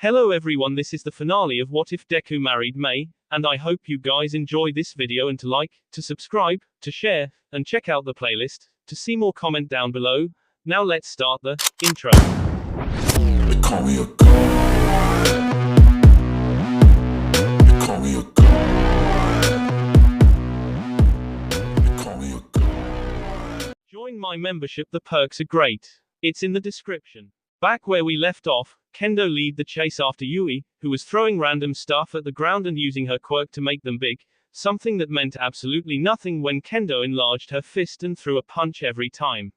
Hello everyone, this is the finale of What If Deku Married May, and I hope you guys enjoy this video and to like, to subscribe, to share, and check out the playlist, to see more comment down below. Now let's start the intro. They call me a god. They call me a god. They call me a god. Join my membership, the perks are great. It's in the description. Back where we left off, Kendo lead the chase after Yui, who was throwing random stuff at the ground and using her quirk to make them big, something that meant absolutely nothing when Kendo enlarged her fist and threw a punch every time.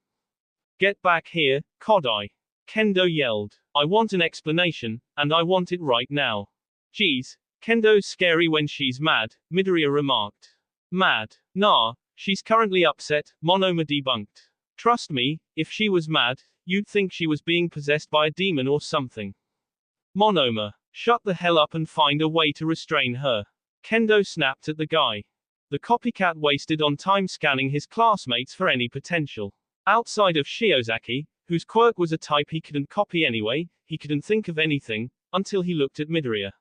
Get back here, Kodai. Kendo yelled. I want an explanation, and I want it right now. Geez, Kendo's scary when she's mad, Midoriya remarked. Mad? Nah, she's currently upset, Monoma debunked. Trust me, if she was mad, you'd think she was being possessed by a demon or something. Monoma, shut the hell up and find a way to restrain her. Kendo snapped at the guy. The copycat wasted on time scanning his classmates for any potential. Outside of Shiozaki, whose quirk was a type he couldn't copy anyway, he couldn't think of anything, until he looked at Midoriya.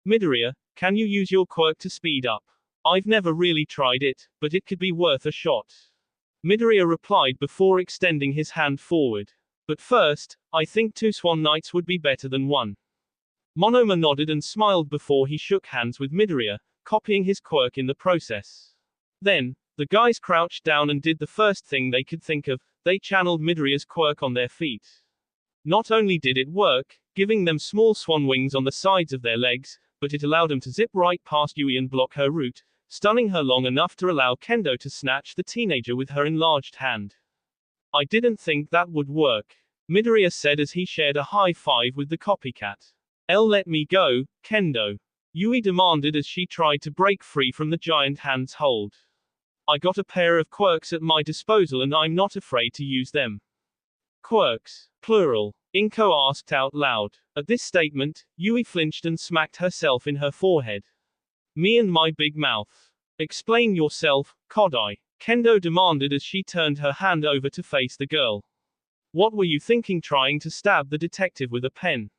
Midoriya, can you use your quirk to speed up? I've never really tried it, but it could be worth a shot. Midoriya replied before extending his hand forward. But first, I think 2 Swan Knights would be better than 1. Monoma nodded and smiled before he shook hands with Midoriya, copying his quirk in the process. Then, the guys crouched down and did the first thing they could think of, they channeled Midoriya's quirk on their feet. Not only did it work, giving them small swan wings on the sides of their legs, but it allowed them to zip right past Yui and block her route, stunning her long enough to allow Kendo to snatch the teenager with her enlarged hand. I didn't think that would work, Midoriya said as he shared a high five with the copycat. Let me go, Kendo. Yui demanded as she tried to break free from the giant hand's hold. I got a pair of quirks at my disposal and I'm not afraid to use them. Quirks, plural, Inko asked out loud. At this statement, Yui flinched and smacked herself in her forehead. Me and my big mouth. Explain yourself, Kodai, Kendo demanded as she turned her hand over to face the girl. What were you thinking trying to stab the detective with a pen?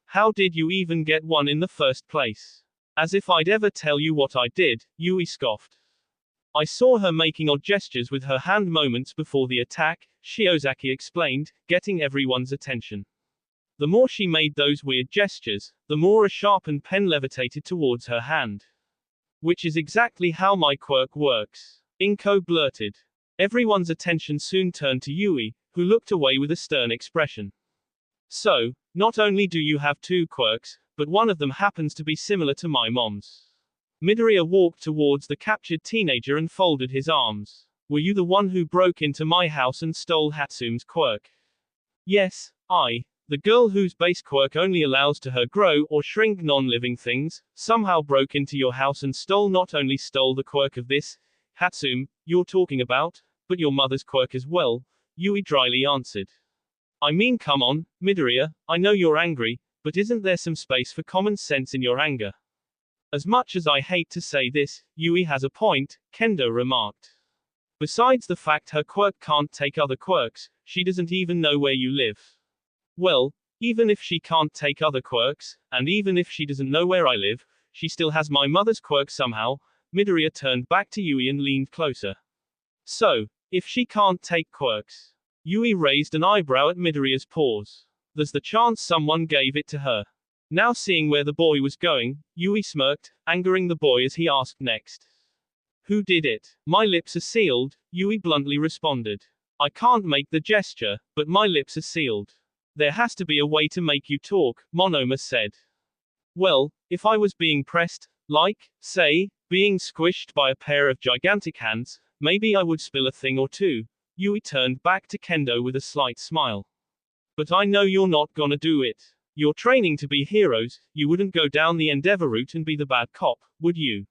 How did you even get one in the first place? As if I'd ever tell you what I did, Yui scoffed. I saw her making odd gestures with her hand moments before the attack, Shiozaki explained, getting everyone's attention. The more she made those weird gestures, the more a sharpened pen levitated towards her hand. Which is exactly how my quirk works, Inko blurted. Everyone's attention soon turned to Yui, who looked away with a stern expression. So, not only do you have 2 quirks, but one of them happens to be similar to my mom's. Midoriya walked towards the captured teenager and folded his arms. Were you the one who broke into my house and stole Hatsume's quirk? Yes, I. The girl whose base quirk only allows to her grow or shrink non-living things, somehow broke into your house and not only stole the quirk of this, Hatsume, you're talking about, but your mother's quirk as well, Yui dryly answered. I mean come on, Midoriya, I know you're angry, but isn't there some space for common sense in your anger? As much as I hate to say this, Yui has a point, Kendo remarked. Besides the fact her quirk can't take other quirks, she doesn't even know where you live. Well, even if she can't take other quirks, and even if she doesn't know where I live, she still has my mother's quirk somehow. Midoriya turned back to Yui and leaned closer. So, if she can't take quirks? Yui raised an eyebrow at Midoriya's pause. There's the chance someone gave it to her. Now seeing where the boy was going, Yui smirked, angering the boy as he asked next. Who did it? My lips are sealed, Yui bluntly responded. I can't make the gesture, but my lips are sealed. There has to be a way to make you talk, Monoma said. Well, if I was being pressed, like, say, being squished by a pair of gigantic hands, maybe I would spill a thing or two. Yui turned back to Kendo with a slight smile. But I know you're not gonna do it. You're training to be heroes, you wouldn't go down the Endeavor route and be the bad cop, would you?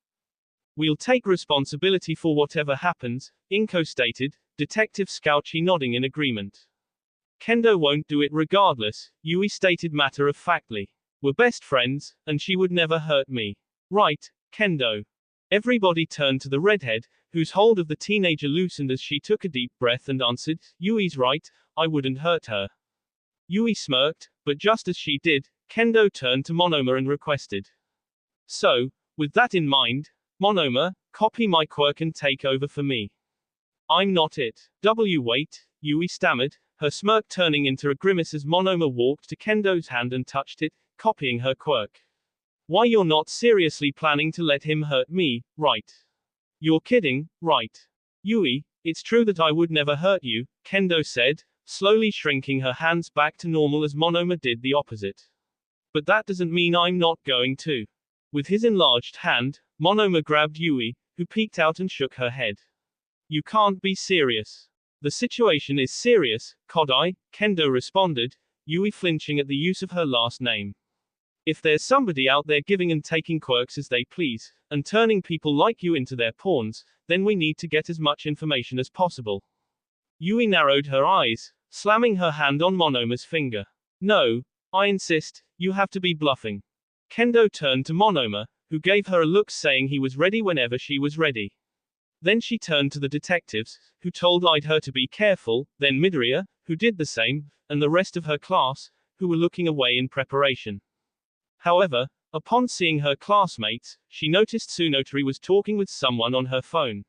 We'll take responsibility for whatever happens, Inko stated, Detective Scouchy nodding in agreement. Kendo won't do it regardless, Yui stated matter-of-factly. We're best friends, and she would never hurt me. Right, Kendo. Everybody turned to the redhead, whose hold of the teenager loosened as she took a deep breath and answered, Yui's right, I wouldn't hurt her. Yui smirked, but just as she did, Kendo turned to Monoma and requested. So, with that in mind, Monoma, copy my quirk and take over for me. I'm not it. Wait, Yui stammered, her smirk turning into a grimace as Monoma walked to Kendo's hand and touched it, copying her quirk. Why, you're not seriously planning to let him hurt me, right? You're kidding, right? Yui, it's true that I would never hurt you, Kendo said, slowly shrinking her hands back to normal as Monoma did the opposite. But that doesn't mean I'm not going to. With his enlarged hand, Monoma grabbed Yui, who peeked out and shook her head. You can't be serious. The situation is serious, Kodai, Kendo responded, Yui flinching at the use of her last name. If there's somebody out there giving and taking quirks as they please, and turning people like you into their pawns, then we need to get as much information as possible. Yui narrowed her eyes, slamming her hand on Monoma's finger. No, I insist, you have to be bluffing. Kendo turned to Monoma, who gave her a look saying he was ready whenever she was ready. Then she turned to the detectives, who told her to be careful, then Midoriya, who did the same, and the rest of her class, who were looking away in preparation. However, upon seeing her classmates, she noticed Tsunotori was talking with someone on her phone.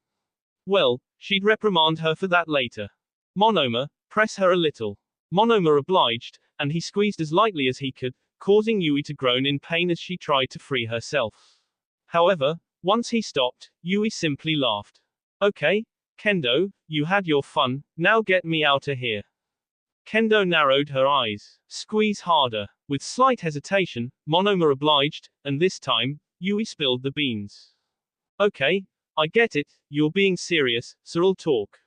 Well, she'd reprimand her for that later. Monoma, press her a little. Monoma obliged, and he squeezed as lightly as he could, causing Yui to groan in pain as she tried to free herself. However, once he stopped, Yui simply laughed. Okay, Kendo, you had your fun, now get me outta here. Kendo narrowed her eyes. Squeeze harder. With slight hesitation, Monoma obliged, and this time, Yui spilled the beans. Okay, I get it, you're being serious, so I'll talk.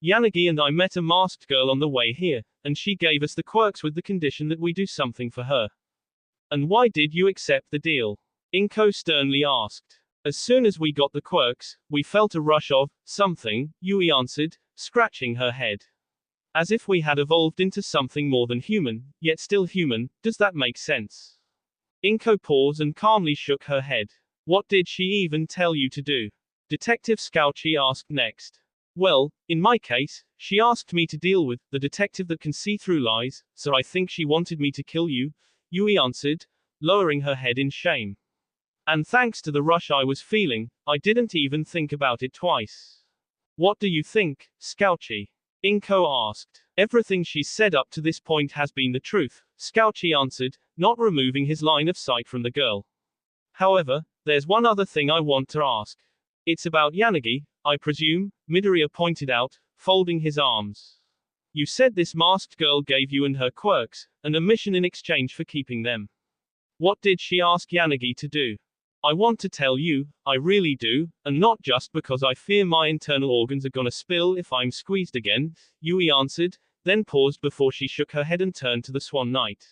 Yanagi and I met a masked girl on the way here, and she gave us the quirks with the condition that we do something for her. And why did you accept the deal? Inko sternly asked. As soon as we got the quirks, we felt a rush of something, Yui answered, scratching her head. As if we had evolved into something more than human, yet still human, does that make sense? Inko paused and calmly shook her head. What did she even tell you to do? Detective Scouchy asked next. Well, in my case, she asked me to deal with the detective that can see through lies, so I think she wanted me to kill you, Yui answered, lowering her head in shame. And thanks to the rush I was feeling, I didn't even think about it twice. What do you think, Scouchy? Inko asked. Everything she's said up to this point has been the truth, Scouchy answered, not removing his line of sight from the girl. However, there's one other thing I want to ask. It's about Yanagi, I presume, Midoriya pointed out, folding his arms. You said this masked girl gave you and her quirks, and a mission in exchange for keeping them. What did she ask Yanagi to do? I want to tell you, I really do, and not just because I fear my internal organs are gonna spill if I'm squeezed again, Yui answered, then paused before she shook her head and turned to the Swan Knight.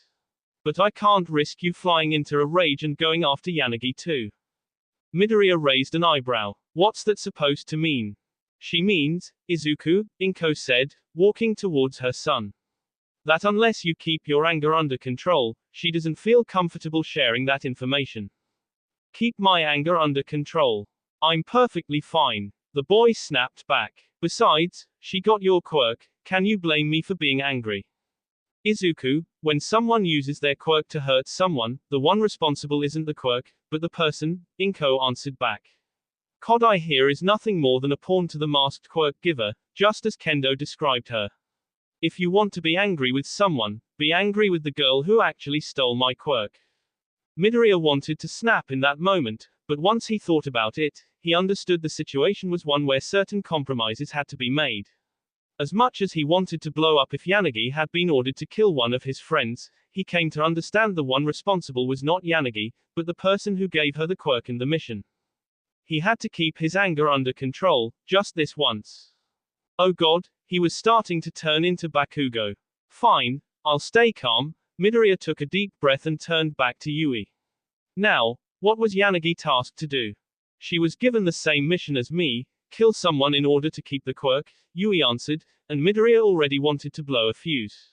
But I can't risk you flying into a rage and going after Yanagi too. Midoriya raised an eyebrow. What's that supposed to mean? She means, Izuku, Inko said, walking towards her son. That unless you keep your anger under control, she doesn't feel comfortable sharing that information. Keep my anger under control. I'm perfectly fine. The boy snapped back. Besides, she got your quirk, can you blame me for being angry? Izuku, when someone uses their quirk to hurt someone, the one responsible isn't the quirk, but the person, Inko answered back. Kodai here is nothing more than a pawn to the masked quirk giver, just as Kendo described her. If you want to be angry with someone, be angry with the girl who actually stole my quirk. Midoriya wanted to snap in that moment, but once he thought about it, he understood the situation was one where certain compromises had to be made. As much as he wanted to blow up if Yanagi had been ordered to kill one of his friends, he came to understand the one responsible was not Yanagi, but the person who gave her the quirk and the mission. He had to keep his anger under control, just this once. Oh god, he was starting to turn into Bakugo. Fine, I'll stay calm. Midoriya took a deep breath and turned back to Yui. Now, what was Yanagi tasked to do? She was given the same mission as me, kill someone in order to keep the quirk, Yui answered, and Midoriya already wanted to blow a fuse.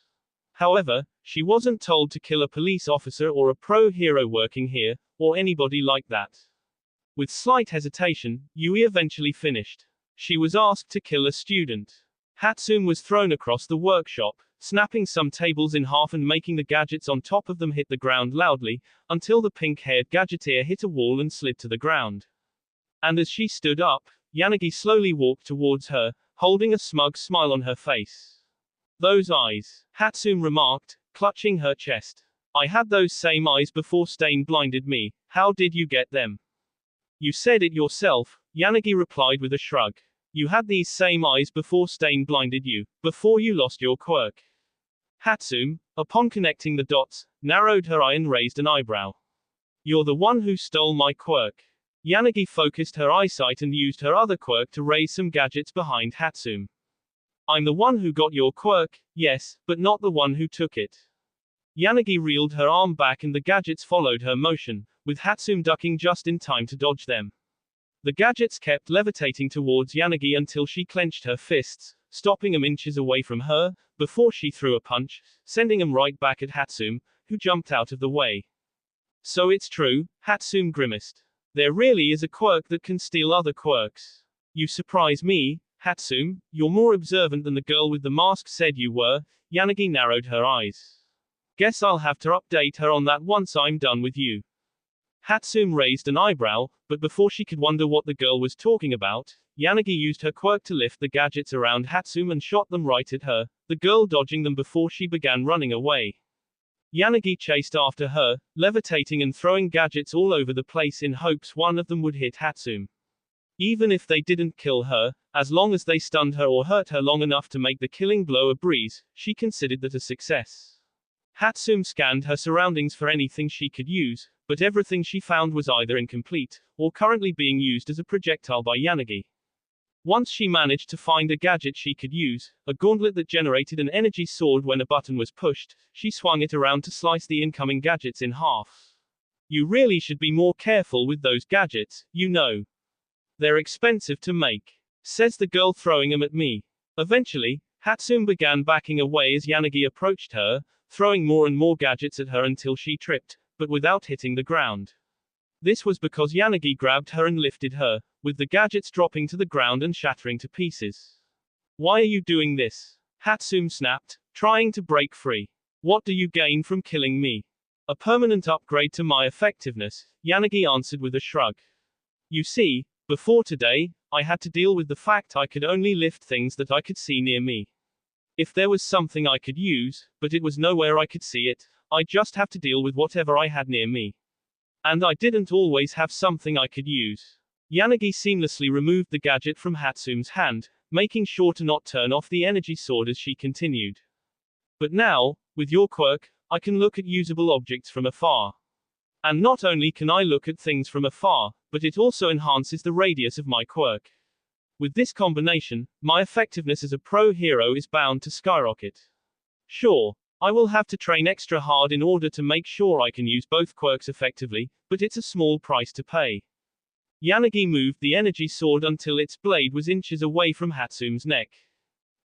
However, she wasn't told to kill a police officer or a pro-hero working here, or anybody like that. With slight hesitation, Yui eventually finished. She was asked to kill a student. Hatsune was thrown across the workshop, snapping some tables in half and making the gadgets on top of them hit the ground loudly, until the pink-haired gadgeteer hit a wall and slid to the ground. And as she stood up, Yanagi slowly walked towards her, holding a smug smile on her face. "Those eyes," Hatsune remarked, clutching her chest. "I had those same eyes before Stain blinded me. How did you get them?" "You said it yourself," Yanagi replied with a shrug. "You had these same eyes before Stain blinded you, before you lost your quirk." Hatsune, upon connecting the dots, narrowed her eye and raised an eyebrow. "You're the one who stole my quirk." Yanagi focused her eyesight and used her other quirk to raise some gadgets behind Hatsune. "I'm the one who got your quirk, yes, but not the one who took it." Yanagi reeled her arm back and the gadgets followed her motion, with Hatsune ducking just in time to dodge them. The gadgets kept levitating towards Yanagi until she clenched her fists, stopping them inches away from her, before she threw a punch, sending them right back at Hatsune, who jumped out of the way. "So it's true," Hatsune grimaced. "There really is a quirk that can steal other quirks. You surprise me, Hatsune. You're more observant than the girl with the mask said you were." Yanagi narrowed her eyes. "Guess I'll have to update her on that once I'm done with you." Hatsune raised an eyebrow, but before she could wonder what the girl was talking about, Yanagi used her quirk to lift the gadgets around Hatsune and shot them right at her, the girl dodging them before she began running away. Yanagi chased after her, levitating and throwing gadgets all over the place in hopes one of them would hit Hatsune. Even if they didn't kill her, as long as they stunned her or hurt her long enough to make the killing blow a breeze, she considered that a success. Hatsune scanned her surroundings for anything she could use, but everything she found was either incomplete, or currently being used as a projectile by Yanagi. Once she managed to find a gadget she could use, a gauntlet that generated an energy sword when a button was pushed, she swung it around to slice the incoming gadgets in half. "You really should be more careful with those gadgets, you know. They're expensive to make," says the girl throwing them at me. Eventually, Hatsune began backing away as Yanagi approached her, throwing more and more gadgets at her until she tripped, but without hitting the ground. This was because Yanagi grabbed her and lifted her, with the gadgets dropping to the ground and shattering to pieces. "Why are you doing this?" Hatsune snapped, trying to break free. "What do you gain from killing me?" "A permanent upgrade to my effectiveness," Yanagi answered with a shrug. "You see, before today, I had to deal with the fact I could only lift things that I could see near me. If there was something I could use, but it was nowhere I could see it, I'd just have to deal with whatever I had near me. And I didn't always have something I could use." Yanagi seamlessly removed the gadget from Hatsune's hand, making sure to not turn off the energy sword as she continued. "But now, with your quirk, I can look at usable objects from afar. And not only can I look at things from afar, but it also enhances the radius of my quirk. With this combination, my effectiveness as a pro hero is bound to skyrocket. Sure, I will have to train extra hard in order to make sure I can use both quirks effectively, but it's a small price to pay." Yanagi moved the energy sword until its blade was inches away from Hatsune's neck.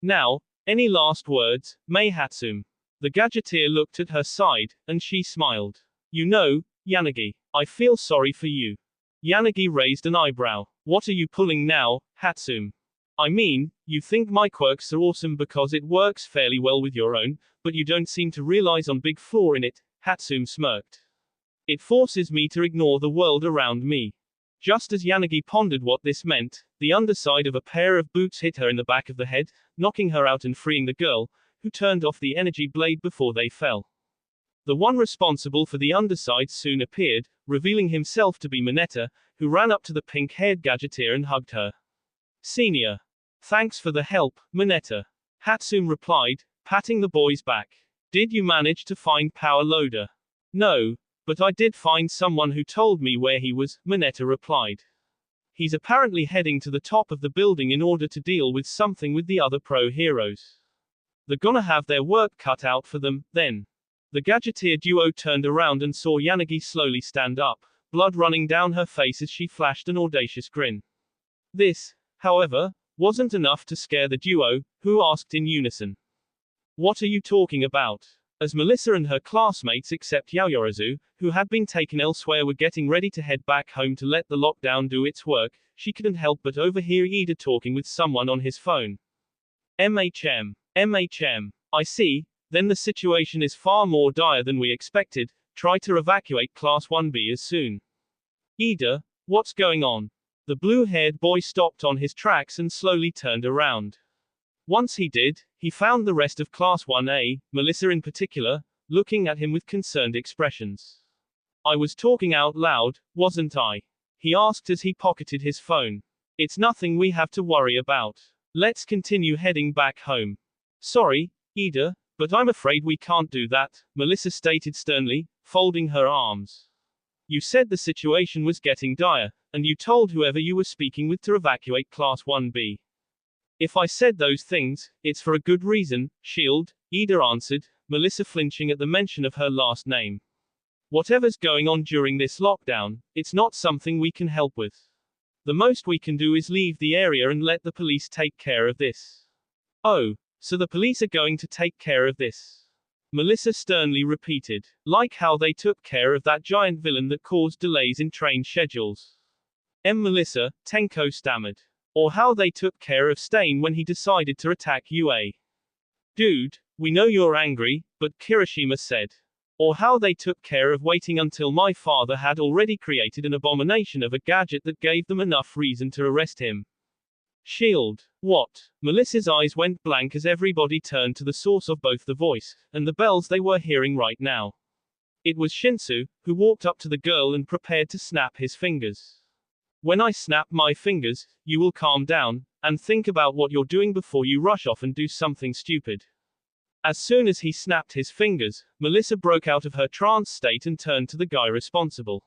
"Now, any last words, May Hatsune?" The gadgeteer looked at her side, and she smiled. "You know, Yanagi, I feel sorry for you." Yanagi raised an eyebrow. "What are you pulling now, Hatsune? I mean, you think my quirks are awesome because it works fairly well with your own, but you don't seem to realize on big flaw in it," Hatsune smirked. "It forces me to ignore the world around me." Just as Yanagi pondered what this meant, the underside of a pair of boots hit her in the back of the head, knocking her out and freeing the girl, who turned off the energy blade before they fell. The one responsible for the underside soon appeared, revealing himself to be Mineta, who ran up to the pink-haired gadgeteer and hugged her. "Senior. Thanks for the help, Mineta," Hatsune replied, patting the boy's back. "Did you manage to find Power Loader?" "No, but I did find someone who told me where he was," Mineta replied. "He's apparently heading to the top of the building in order to deal with something with the other pro heroes. They're gonna have their work cut out for them, then." The gadgeteer duo turned around and saw Yanagi slowly stand up, blood running down her face as she flashed an audacious grin. This, however, wasn't enough to scare the duo, who asked in unison, "What are you talking about?" As Melissa and her classmates except Yaoyorozu, who had been taken elsewhere, were getting ready to head back home to let the lockdown do its work, she couldn't help but overhear Ida talking with someone on his phone. MHM. I see, then the situation is far more dire than we expected. Try to evacuate Class 1B as soon. Ida, what's going on? The blue-haired boy stopped on his tracks and slowly turned around. Once he did, he found the rest of Class 1A, Melissa in particular, looking at him with concerned expressions. I was talking out loud, wasn't I? He asked as he pocketed his phone. It's nothing we have to worry about. Let's continue heading back home. Sorry, Ida, but I'm afraid we can't do that, Melissa stated sternly, folding her arms. You said the situation was getting dire, and you told whoever you were speaking with to evacuate Class 1B. If I said those things, it's for a good reason, Shield, Ida answered, Melissa flinching at the mention of her last name. Whatever's going on during this lockdown, it's not something we can help with. The most we can do is leave the area and let the police take care of this. Oh, so the police are going to take care of this? Melissa sternly repeated. Like how they took care of that giant villain that caused delays in train schedules. Melissa, Tenko stammered. Or how they took care of Stain when he decided to attack UA. Dude, we know you're angry, but Kirishima said. Or how they took care of waiting until my father had already created an abomination of a gadget that gave them enough reason to arrest him. Shield. What? Melissa's eyes went blank as everybody turned to the source of both the voice and the bells they were hearing right now. It was Shinsu, who walked up to the girl and prepared to snap his fingers. When I snap my fingers, you will calm down, and think about what you're doing before you rush off and do something stupid. As soon as he snapped his fingers, Melissa broke out of her trance state and turned to the guy responsible.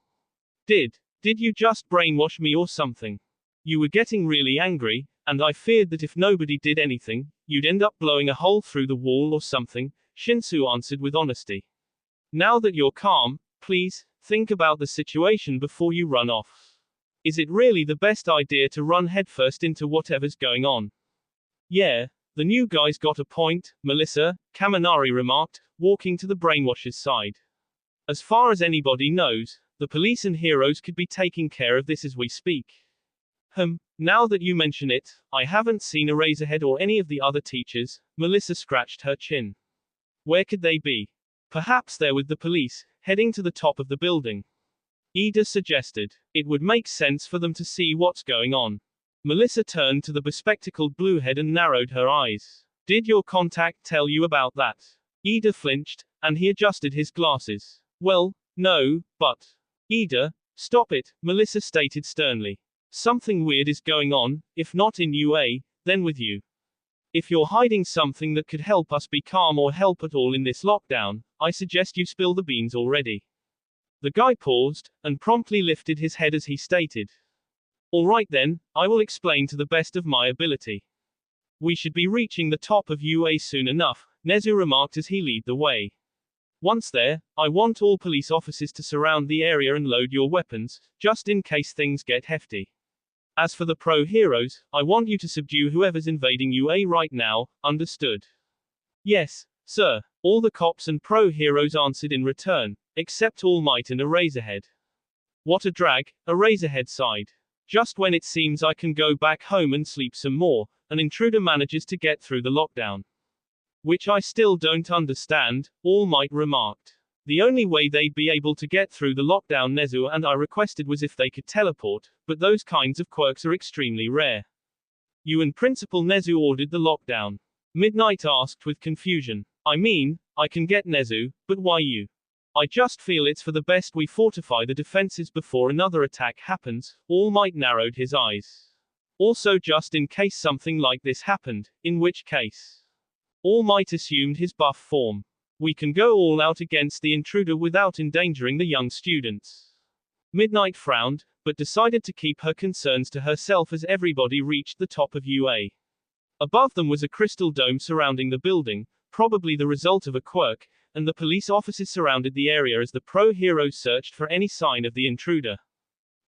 Did you just brainwash me or something? You were getting really angry, and I feared that if nobody did anything, you'd end up blowing a hole through the wall or something, Shinsu answered with honesty. Now that you're calm, please, think about the situation before you run off. Is it really the best idea to run headfirst into whatever's going on? Yeah, the new guy's got a point, Melissa, Kaminari remarked, walking to the brainwasher's side. As far as anybody knows, the police and heroes could be taking care of this as we speak. Now that you mention it, I haven't seen Eraserhead or any of the other teachers, Melissa scratched her chin. Where could they be? Perhaps they're with the police, heading to the top of the building. Ida suggested. It would make sense for them to see what's going on. Melissa turned to the bespectacled bluehead and narrowed her eyes. Did your contact tell you about that? Ida flinched, and he adjusted his glasses. Well, no, but. Ida, stop it, Melissa stated sternly. Something weird is going on, if not in UA, then with you. If you're hiding something that could help us be calm or help at all in this lockdown, I suggest you spill the beans already. The guy paused, and promptly lifted his head as he stated. All right then, I will explain to the best of my ability. We should be reaching the top of UA soon enough, Nezu remarked as he led the way. Once there, I want all police officers to surround the area and load your weapons, just in case things get hefty. As for the pro heroes, I want you to subdue whoever's invading UA right now, understood? Yes, sir, all the cops and pro heroes answered in return, except All Might and Eraserhead. What a drag, Eraserhead sighed. Just when it seems I can go back home and sleep some more, an intruder manages to get through the lockdown. Which I still don't understand, All Might remarked. The only way they'd be able to get through the lockdown Nezu and I requested was if they could teleport, but those kinds of quirks are extremely rare. You and Principal Nezu ordered the lockdown. Midnight asked with confusion. I mean, I can get Nezu, but why you? I just feel it's for the best we fortify the defenses before another attack happens, All Might narrowed his eyes. Also just in case something like this happened, in which case. All Might assumed his buff form. We can go all out against the intruder without endangering the young students. Midnight frowned, but decided to keep her concerns to herself as everybody reached the top of UA. Above them was a crystal dome surrounding the building, probably the result of a quirk, and the police officers surrounded the area as the pro heroes searched for any sign of the intruder.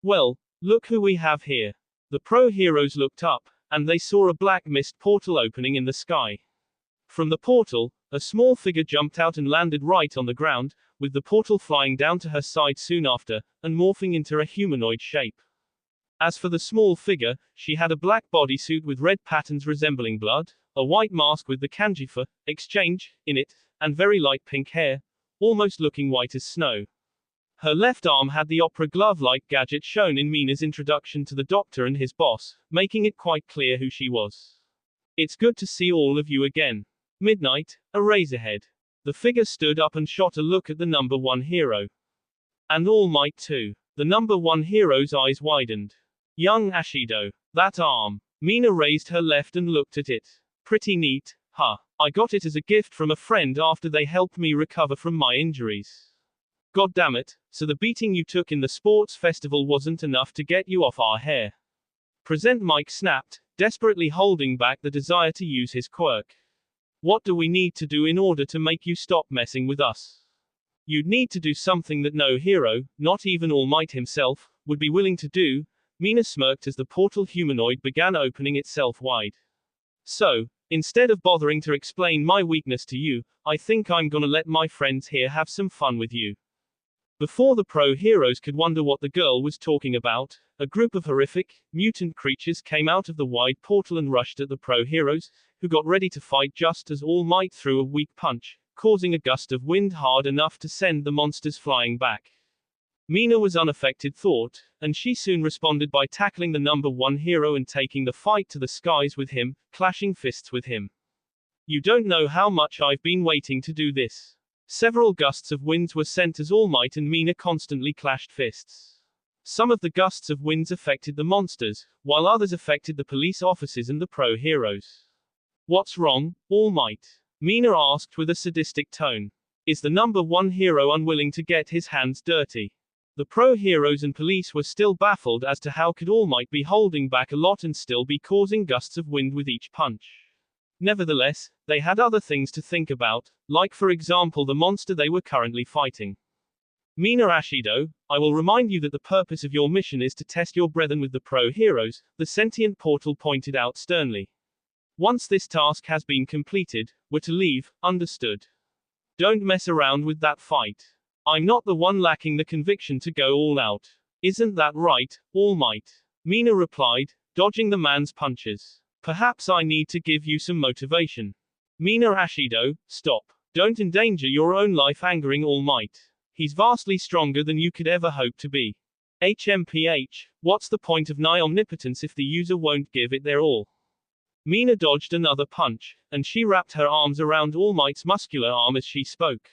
Well, look who we have here. The pro heroes looked up, and they saw a black mist portal opening in the sky. From the portal, a small figure jumped out and landed right on the ground, with the portal flying down to her side soon after, and morphing into a humanoid shape. As for the small figure, she had a black bodysuit with red patterns resembling blood, A white mask with the kanji for exchange in it, and very light pink hair, almost looking white as snow. Her left arm had the opera glove-like gadget shown in Mina's introduction to the doctor and his boss, making it quite clear who she was. It's good to see all of you again. Midnight, a razorhead. The figure stood up and shot a look at the number one hero. And All Might too. The number one hero's eyes widened. Young Ashido. That arm. Mina raised her left and looked at it. Pretty neat, huh? I got it as a gift from a friend after they helped me recover from my injuries. God damn it, so the beating you took in the sports festival wasn't enough to get you off our hair. Present Mike snapped, desperately holding back the desire to use his quirk. What do we need to do in order to make you stop messing with us? You'd need to do something that no hero, not even All Might himself, would be willing to do. Mina smirked as the portal humanoid began opening itself wide. So, instead of bothering to explain my weakness to you, I think I'm gonna let my friends here have some fun with you. Before the pro heroes could wonder what the girl was talking about, a group of horrific, mutant creatures came out of the wide portal and rushed at the pro heroes, who got ready to fight just as All Might threw a weak punch, causing a gust of wind hard enough to send the monsters flying back. Mina was unaffected thought, and she soon responded by tackling the number one hero and taking the fight to the skies with him, clashing fists with him. You don't know how much I've been waiting to do this. Several gusts of winds were sent as All Might and Mina constantly clashed fists. Some of the gusts of winds affected the monsters, while others affected the police officers and the pro heroes. What's wrong, All Might? Mina asked with a sadistic tone. Is the number one hero unwilling to get his hands dirty? The pro heroes and police were still baffled as to how could All Might be holding back a lot and still be causing gusts of wind with each punch. Nevertheless, they had other things to think about, like for example the monster they were currently fighting. Mina Ashido, I will remind you that the purpose of your mission is to test your brethren with the pro heroes, the sentient portal pointed out sternly. Once this task has been completed, we're to leave, understood? Don't mess around with that fight. I'm not the one lacking the conviction to go all out. Isn't that right, All Might? Mina replied, dodging the man's punches. Perhaps I need to give you some motivation. Mina Ashido, stop. Don't endanger your own life angering All Might. He's vastly stronger than you could ever hope to be. HMPH, what's the point of nigh omnipotence if the user won't give it their all? Mina dodged another punch, and she wrapped her arms around All Might's muscular arm as she spoke.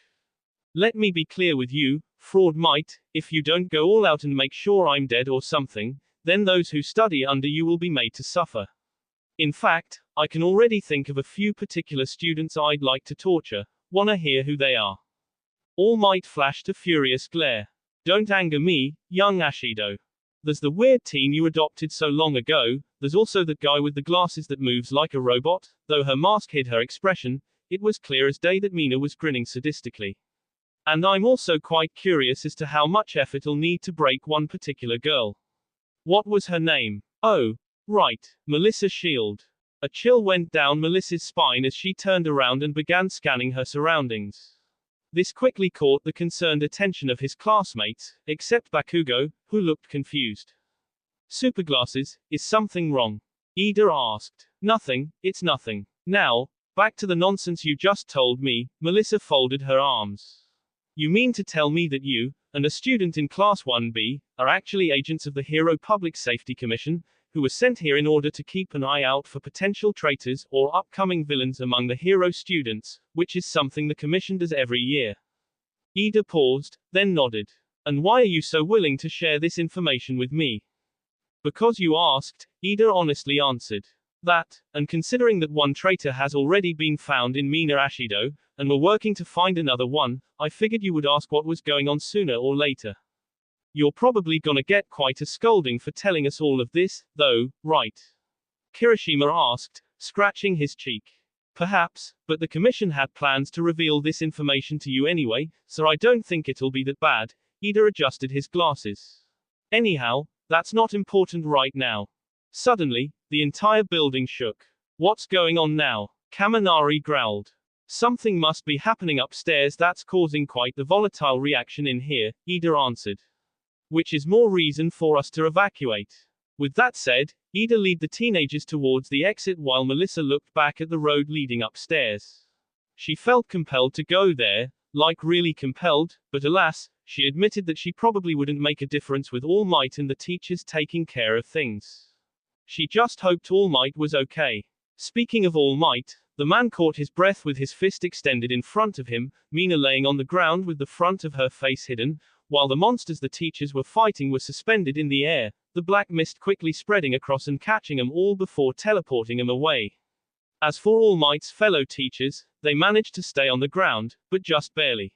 Let me be clear with you, Fraud Might, if you don't go all out and make sure I'm dead or something, then those who study under you will be made to suffer. In fact, I can already think of a few particular students I'd like to torture. Wanna hear who they are? All Might flashed a furious glare. Don't anger me, young Ashido. There's the weird teen you adopted so long ago, there's also that guy with the glasses that moves like a robot. Though her mask hid her expression, it was clear as day that Mina was grinning sadistically. And I'm also quite curious as to how much effort it'll need to break one particular girl. What was her name? Oh, right, Melissa Shield. A chill went down Melissa's spine as she turned around and began scanning her surroundings. This quickly caught the concerned attention of his classmates, except Bakugo, who looked confused. Superglasses, is something wrong? Ida asked. Nothing, it's nothing. Now, back to the nonsense you just told me. Melissa folded her arms. You mean to tell me that you, and a student in Class 1B, are actually agents of the Hero Public Safety Commission, who were sent here in order to keep an eye out for potential traitors or upcoming villains among the hero students, which is something the commission does every year. Ida paused, then nodded. And why are you so willing to share this information with me? Because you asked, Ida honestly answered. That, and considering that one traitor has already been found in Mina Ashido, and we're working to find another one, I figured you would ask what was going on sooner or later. You're probably gonna get quite a scolding for telling us all of this, though, right? Kirishima asked, scratching his cheek. Perhaps, but the commission had plans to reveal this information to you anyway, so I don't think it'll be that bad. Ida adjusted his glasses. Anyhow, that's not important right now. Suddenly, the entire building shook. What's going on now? Kaminari growled. Something must be happening upstairs that's causing quite the volatile reaction in here, Ida answered. Which is more reason for us to evacuate. With that said, Ida led the teenagers towards the exit while Melissa looked back at the road leading upstairs. She felt compelled to go there, like really compelled, but alas, she admitted that she probably wouldn't make a difference with All Might and the teachers taking care of things. She just hoped All Might was okay. Speaking of All Might, the man caught his breath with his fist extended in front of him, Mina laying on the ground with the front of her face hidden, while the monsters the teachers were fighting were suspended in the air, the black mist quickly spreading across and catching them all before teleporting them away. As for All Might's fellow teachers, they managed to stay on the ground, but just barely.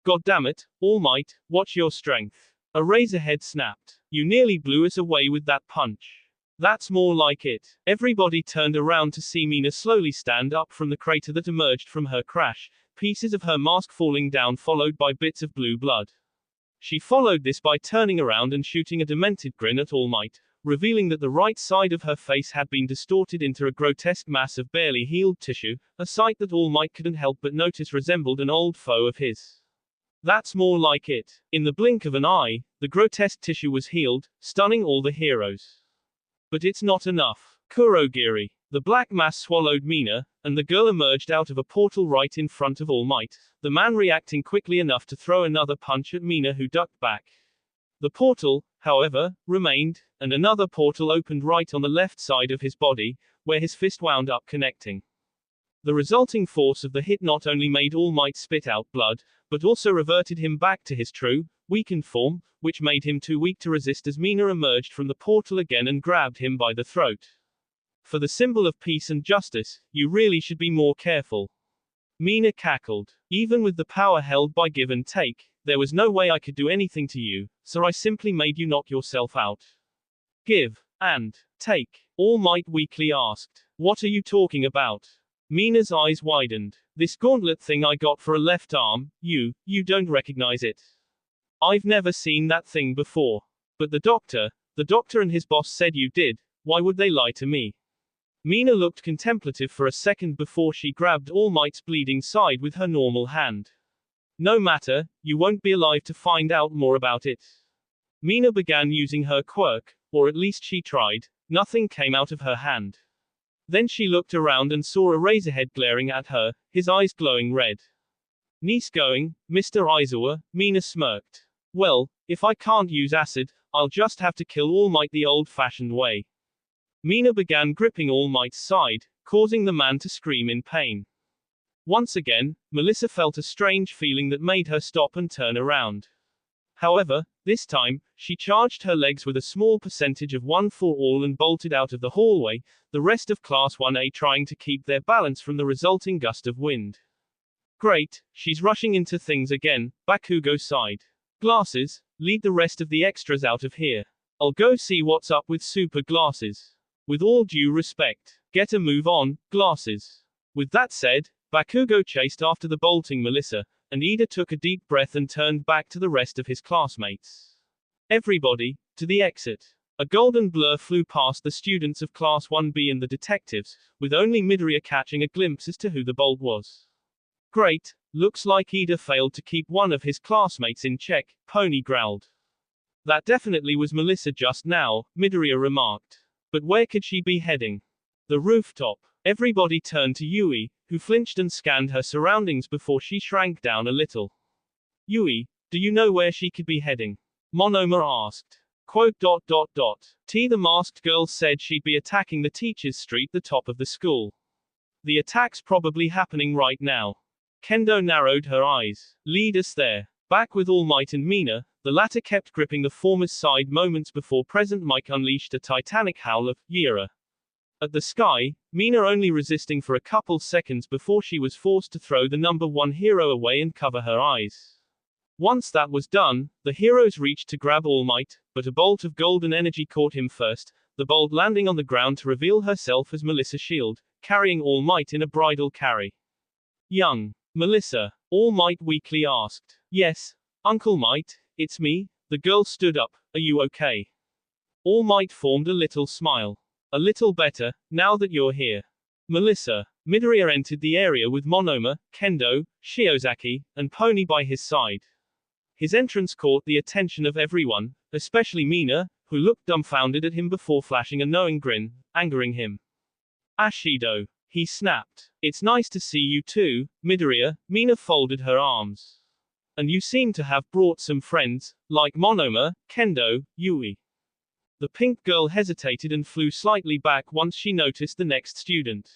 God damn it, All Might, watch your strength. A Razorhead snapped. You nearly blew us away with that punch. That's more like it. Everybody turned around to see Mina slowly stand up from the crater that emerged from her crash, pieces of her mask falling down followed by bits of blue blood. She followed this by turning around and shooting a demented grin at All Might, revealing that the right side of her face had been distorted into a grotesque mass of barely healed tissue, a sight that All Might couldn't help but notice resembled an old foe of his. That's more like it. In the blink of an eye, the grotesque tissue was healed, stunning all the heroes. But it's not enough. Kurogiri. The black mass swallowed Mina, and the girl emerged out of a portal right in front of All Might, the man reacting quickly enough to throw another punch at Mina who ducked back. The portal, however, remained, and another portal opened right on the left side of his body, where his fist wound up connecting. The resulting force of the hit not only made All Might spit out blood, but also reverted him back to his true, weakened form, which made him too weak to resist as Mina emerged from the portal again and grabbed him by the throat. For the symbol of peace and justice, you really should be more careful. Mina cackled. Even with the power held by give and take, there was no way I could do anything to you, so I simply made you knock yourself out. Give and take, All Might weakly asked. What are you talking about? Mina's eyes widened. This gauntlet thing I got for a left arm, you don't recognize it. I've never seen that thing before. But the doctor and his boss said you did, why would they lie to me? Mina looked contemplative for a second before she grabbed All Might's bleeding side with her normal hand. No matter, you won't be alive to find out more about it. Mina began using her quirk, or at least she tried. Nothing came out of her hand. Then she looked around and saw a Razorhead glaring at her, his eyes glowing red. Nice going, Mr. Aizawa, Mina smirked. Well, if I can't use acid, I'll just have to kill All Might the old-fashioned way. Mina began gripping All Might's side, causing the man to scream in pain. Once again, Melissa felt a strange feeling that made her stop and turn around. However, this time, she charged her legs with a small percentage of 1-for-all and bolted out of the hallway, the rest of Class 1A trying to keep their balance from the resulting gust of wind. Great, she's rushing into things again, Bakugo sighed. Glasses, lead the rest of the extras out of here. I'll go see what's up with Super Glasses. With all due respect, get a move on, Glasses. With that said, Bakugo chased after the bolting Melissa, and Ida took a deep breath and turned back to the rest of his classmates. Everybody, to the exit. A golden blur flew past the students of Class 1B and the detectives, with only Midoriya catching a glimpse as to who the bolt was. Great, looks like Ida failed to keep one of his classmates in check, Pony growled. That definitely was Melissa just now, Midoriya remarked. But where could she be heading? The rooftop. Everybody turned to Yui, who flinched and scanned her surroundings before she shrank down a little. Yui, do you know where she could be heading? Monoma asked. The masked girl said she'd be attacking the teachers' street, the top of the school. The attack's probably happening right now. Kendo narrowed her eyes. Lead us there. Back with All Might and Mina, the latter kept gripping the former's side moments before Present Mike unleashed a titanic howl of Yira. At the sky, Mina only resisting for a couple seconds before she was forced to throw the number one hero away and cover her eyes. Once that was done, the heroes reached to grab All Might, but a bolt of golden energy caught him first, the bolt landing on the ground to reveal herself as Melissa Shield, carrying All Might in a bridal carry. Young Melissa, All Might weakly asked. Yes, Uncle Might, it's me. The girl stood up. Are you okay? All Might formed a little smile. A little better, now that you're here. Melissa. Midoriya entered the area with Monoma, Kendo, Shiozaki, and Pony by his side. His entrance caught the attention of everyone, especially Mina, who looked dumbfounded at him before flashing a knowing grin, angering him. Ashido, he snapped. It's nice to see you too, Midoriya. Mina folded her arms. And you seem to have brought some friends, like Monoma, Kendo, Yui. The pink girl hesitated and flew slightly back once she noticed the next student.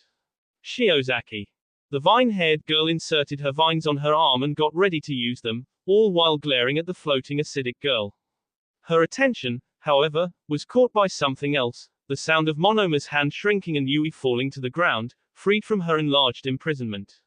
Shiozaki. The vine-haired girl inserted her vines on her arm and got ready to use them, all while glaring at the floating acidic girl. Her attention, however, was caught by something else, the sound of Monoma's hand shrinking and Yui falling to the ground, freed from her enlarged imprisonment.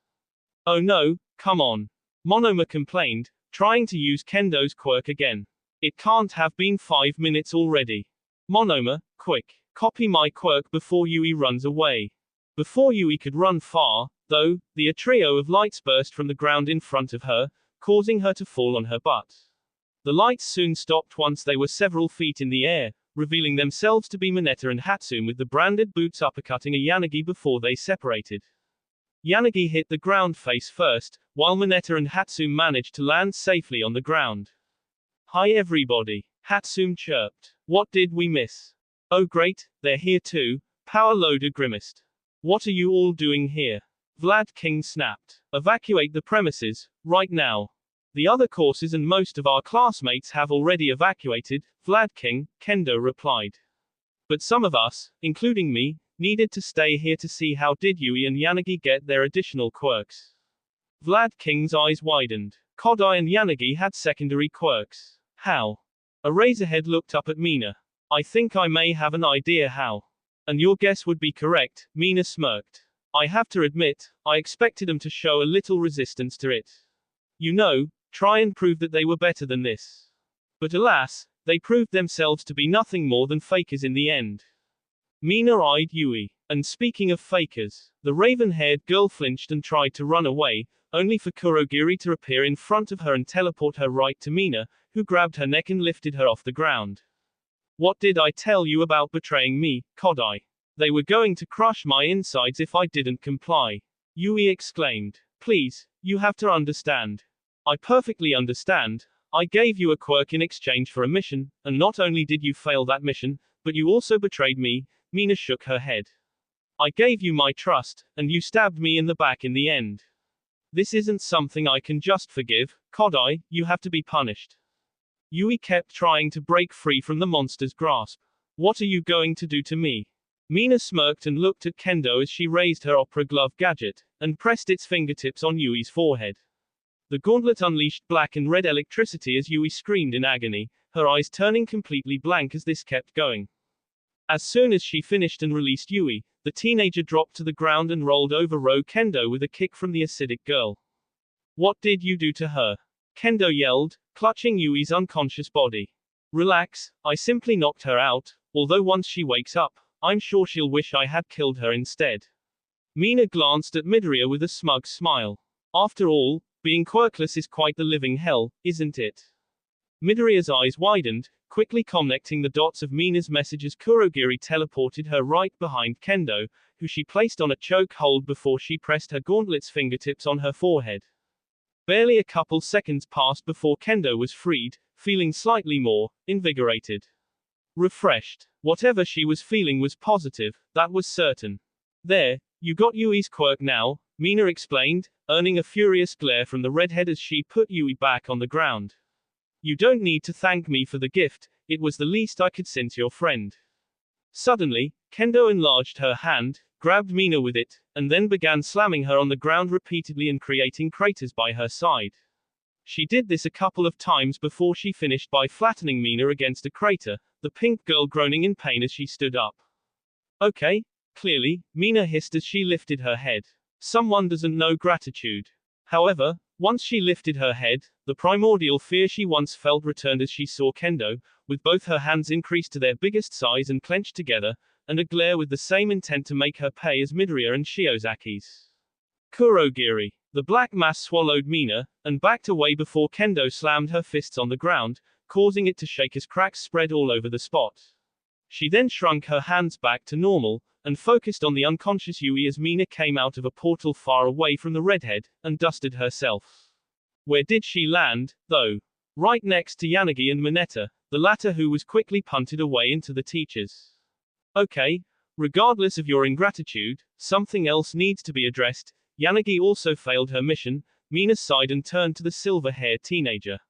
Oh no, come on. Monoma complained, trying to use Kendo's quirk again. It can't have been 5 minutes already. Monoma, quick, copy my quirk before Yui runs away. Before Yui could run far, though, a trio of lights burst from the ground in front of her, causing her to fall on her butt. The lights soon stopped once they were several feet in the air, revealing themselves to be Mineta and Hatsune with the branded boots uppercutting a Yanagi before they separated. Yanagi hit the ground face first, while Mineta and Hatsune managed to land safely on the ground. Hi everybody, Hatsune chirped. What did we miss? Oh great, they're here too, Power Loader grimaced. What are you all doing here? Vlad King snapped. Evacuate the premises, right now. The other courses and most of our classmates have already evacuated, Vlad King, Kendo replied. But some of us, including me, needed to stay here to see how did Yui and Yanagi get their additional quirks. Vlad King's eyes widened. Kodai and Yanagi had secondary quirks. How? Eraserhead looked up at Mina. I think I may have an idea how. And your guess would be correct, Mina smirked. I have to admit, I expected them to show a little resistance to it. You know, try and prove that they were better than this. But alas, they proved themselves to be nothing more than fakers in the end. Mina eyed Yui. And speaking of fakers, the raven-haired girl flinched and tried to run away, only for Kurogiri to appear in front of her and teleport her right to Mina, who grabbed her neck and lifted her off the ground. What did I tell you about betraying me, Kodai? They were going to crush my insides if I didn't comply. Yui exclaimed. Please, you have to understand. I perfectly understand. I gave you a quirk in exchange for a mission, and not only did you fail that mission, but you also betrayed me. Mina shook her head. I gave you my trust, and you stabbed me in the back in the end. This isn't something I can just forgive, Kodai, you have to be punished. Yui kept trying to break free from the monster's grasp. What are you going to do to me? Mina smirked and looked at Kendo as she raised her opera glove gadget, and pressed its fingertips on Yui's forehead. The gauntlet unleashed black and red electricity as Yui screamed in agony, her eyes turning completely blank as this kept going. As soon as she finished and released Yui, the teenager dropped to the ground and rolled over Kendo with a kick from the acidic girl. What did you do to her? Kendo yelled, clutching Yui's unconscious body. Relax, I simply knocked her out, although once she wakes up, I'm sure she'll wish I had killed her instead. Mina glanced at Midoriya with a smug smile. After all, being quirkless is quite the living hell, isn't it? Midoriya's eyes widened, quickly connecting the dots of Mina's message as Kurogiri teleported her right behind Kendo, who she placed on a choke hold before she pressed her gauntlet's fingertips on her forehead. Barely a couple seconds passed before Kendo was freed, feeling slightly more invigorated. Refreshed. Whatever she was feeling was positive, that was certain. There, you got Yui's quirk now, Mina explained, earning a furious glare from the redhead as she put Yui back on the ground. You don't need to thank me for the gift, it was the least I could since you're friend. Suddenly, Kendo enlarged her hand, grabbed Mina with it, and then began slamming her on the ground repeatedly and creating craters by her side. She did this a couple of times before she finished by flattening Mina against a crater, the pink girl groaning in pain as she stood up. Okay, clearly, Mina hissed as she lifted her head. Someone doesn't know gratitude. However, once she lifted her head, the primordial fear she once felt returned as she saw Kendo, with both her hands increased to their biggest size and clenched together, and a glare with the same intent to make her pay as Midoriya and Shiozaki's. Kurogiri. The black mass swallowed Mina, and backed away before Kendo slammed her fists on the ground, causing it to shake as cracks spread all over the spot. She then shrunk her hands back to normal, and focused on the unconscious Yui as Mina came out of a portal far away from the redhead, and dusted herself. Where did she land, though? Right next to Yanagi and Mineta, the latter who was quickly punted away into the teachers. Okay, regardless of your ingratitude, something else needs to be addressed. Yanagi also failed her mission, Mina sighed and turned to the silver-haired teenager.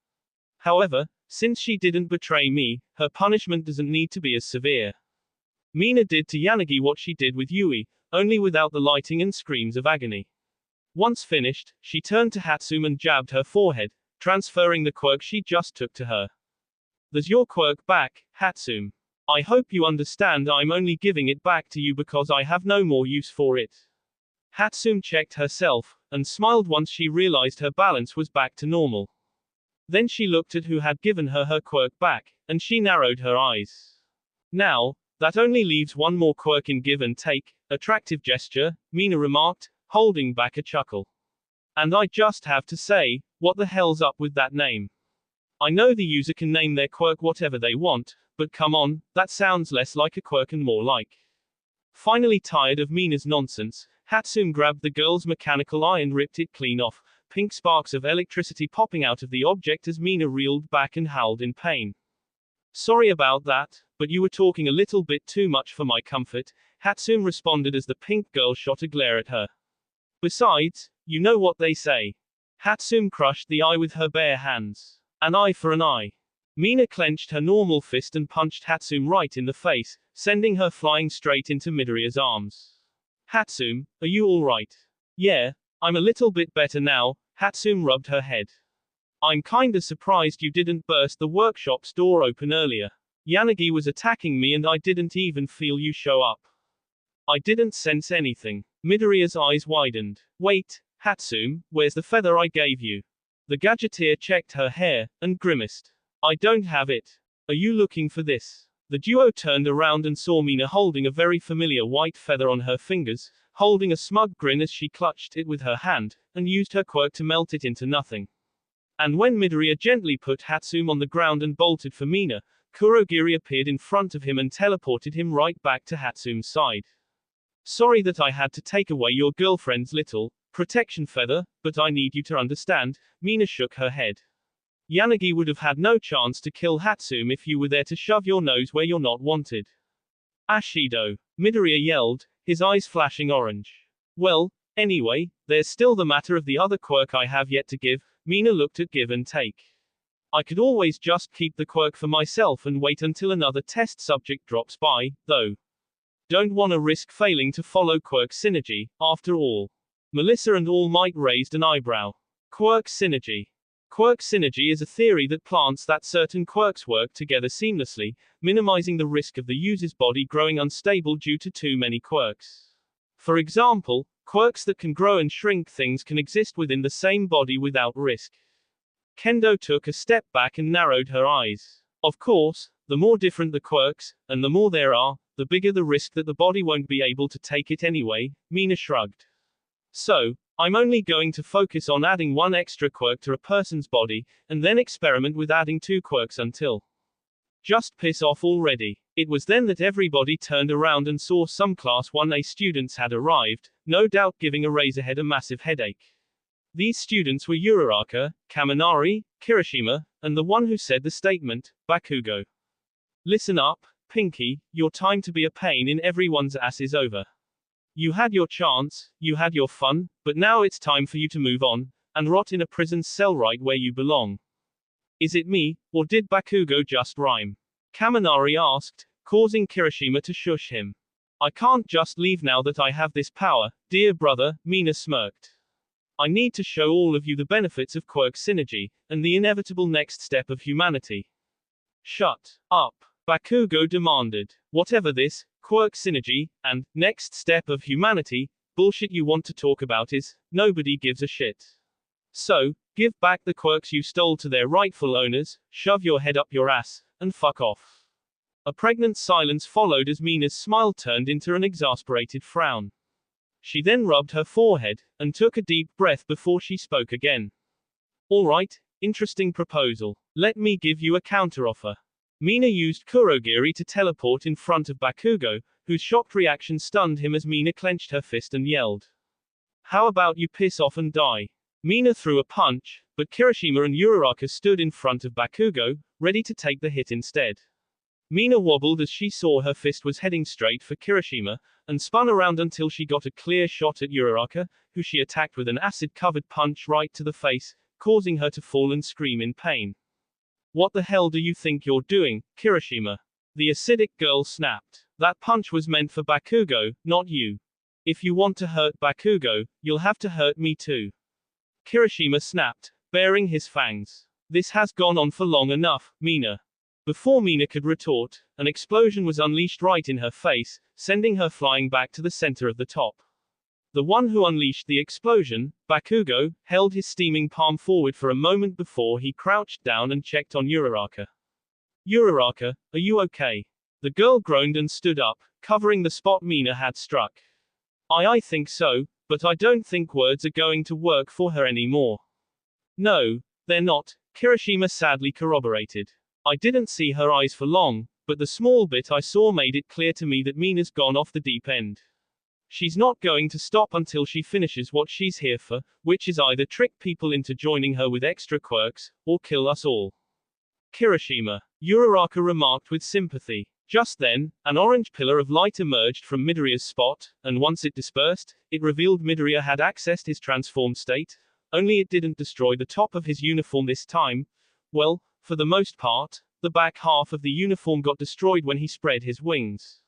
However, since she didn't betray me, her punishment doesn't need to be as severe. Mina did to Yanagi what she did with Yui, only without the lighting and screams of agony. Once finished, she turned to Hatsume and jabbed her forehead, transferring the quirk she just took to her. There's your quirk back, Hatsume. I hope you understand I'm only giving it back to you because I have no more use for it. Hatsume checked herself, and smiled once she realized her balance was back to normal. Then she looked at who had given her her quirk back, and she narrowed her eyes. Now, that only leaves one more quirk in give and take, attractive gesture, Mina remarked, holding back a chuckle. And I just have to say, what the hell's up with that name? I know the user can name their quirk whatever they want, but come on, that sounds less like a quirk and more like. Finally tired of Mina's nonsense, Hatsume grabbed the girl's mechanical eye and ripped it clean off, pink sparks of electricity popping out of the object as Mina reeled back and howled in pain. Sorry about that, but you were talking a little bit too much for my comfort, Hatsume responded as the pink girl shot a glare at her. Besides, you know what they say. Hatsume crushed the eye with her bare hands. An eye for an eye. Mina clenched her normal fist and punched Hatsume right in the face, sending her flying straight into Midoriya's arms. Hatsume, are you alright? Yeah, I'm a little bit better now, Hatsume rubbed her head. I'm kinda surprised you didn't burst the workshop's door open earlier. Yanagi was attacking me and I didn't even feel you show up. I didn't sense anything. Midoriya's eyes widened. Wait, Hatsume, where's the feather I gave you? The gadgeteer checked her hair, and grimaced. I don't have it. Are you looking for this? The duo turned around and saw Mina holding a very familiar white feather on her fingers, holding a smug grin as she clutched it with her hand, and used her quirk to melt it into nothing. And when Midoriya gently put Hatsume on the ground and bolted for Mina, Kurogiri appeared in front of him and teleported him right back to Hatsume's side. Sorry that I had to take away your girlfriend's little protection feather, but I need you to understand, Mina shook her head. Yanagi would have had no chance to kill Hatsume if you were there to shove your nose where you're not wanted. Ashido, Midoriya yelled, his eyes flashing orange. Well, anyway, there's still the matter of the other quirk I have yet to give, Mina looked at give and take. I could always just keep the quirk for myself and wait until another test subject drops by, though. Don't wanna risk failing to follow quirk synergy, after all. Melissa and All Might raised an eyebrow. Quirk synergy. Quirk synergy is a theory that plants that certain quirks work together seamlessly, minimizing the risk of the user's body growing unstable due to too many quirks. For example, quirks that can grow and shrink things can exist within the same body without risk. Kendo took a step back and narrowed her eyes. Of course, the more different the quirks, and the more there are, the bigger the risk that the body won't be able to take it anyway, Mina shrugged. So, I'm only going to focus on adding one extra quirk to a person's body, and then experiment with adding 2 quirks until. Just piss off already. It was then that everybody turned around and saw some Class 1A students had arrived, no doubt giving Eraserhead a massive headache. These students were Uraraka, Kaminari, Kirishima, and the one who said the statement, Bakugo. Listen up, Pinky, your time to be a pain in everyone's ass is over. You had your chance, you had your fun, but now it's time for you to move on, and rot in a prison's cell right where you belong. Is it me, or did Bakugo just rhyme? Kaminari asked, causing Kirishima to shush him. I can't just leave now that I have this power, dear brother, Mina smirked. I need to show all of you the benefits of quirk synergy, and the inevitable next step of humanity. Shut up, Bakugo demanded. Whatever this, quirk synergy, and next step of humanity, bullshit you want to talk about is, nobody gives a shit. So, give back the quirks you stole to their rightful owners, shove your head up your ass, and fuck off. A pregnant silence followed as Mina's smile turned into an exasperated frown. She then rubbed her forehead, and took a deep breath before she spoke again. Alright, interesting proposal. Let me give you a counteroffer. Mina used Kurogiri to teleport in front of Bakugo, whose shocked reaction stunned him as Mina clenched her fist and yelled. How about you piss off and die? Mina threw a punch, but Kirishima and Uraraka stood in front of Bakugo, ready to take the hit instead. Mina wobbled as she saw her fist was heading straight for Kirishima, and spun around until she got a clear shot at Uraraka, who she attacked with an acid-covered punch right to the face, causing her to fall and scream in pain. What the hell do you think you're doing, Kirishima? The acidic girl snapped. That punch was meant for Bakugo, not you. If you want to hurt Bakugo, you'll have to hurt me too. Kirishima snapped, baring his fangs. This has gone on for long enough, Mina. Before Mina could retort, an explosion was unleashed right in her face, sending her flying back to the center of the top. The one who unleashed the explosion, Bakugo, held his steaming palm forward for a moment before he crouched down and checked on Uraraka. Uraraka, are you okay? The girl groaned and stood up, covering the spot Mina had struck. I think so, but I don't think words are going to work for her anymore. No, they're not, Kirishima sadly corroborated. I didn't see her eyes for long, but the small bit I saw made it clear to me that Mina's gone off the deep end. She's not going to stop until she finishes what she's here for, which is either trick people into joining her with extra quirks, or kill us all. Kirishima, Uraraka remarked with sympathy. Just then, an orange pillar of light emerged from Midoriya's spot, and once it dispersed, it revealed Midoriya had accessed his transformed state, only it didn't destroy the top of his uniform this time. Well, for the most part, the back half of the uniform got destroyed when he spread his wings.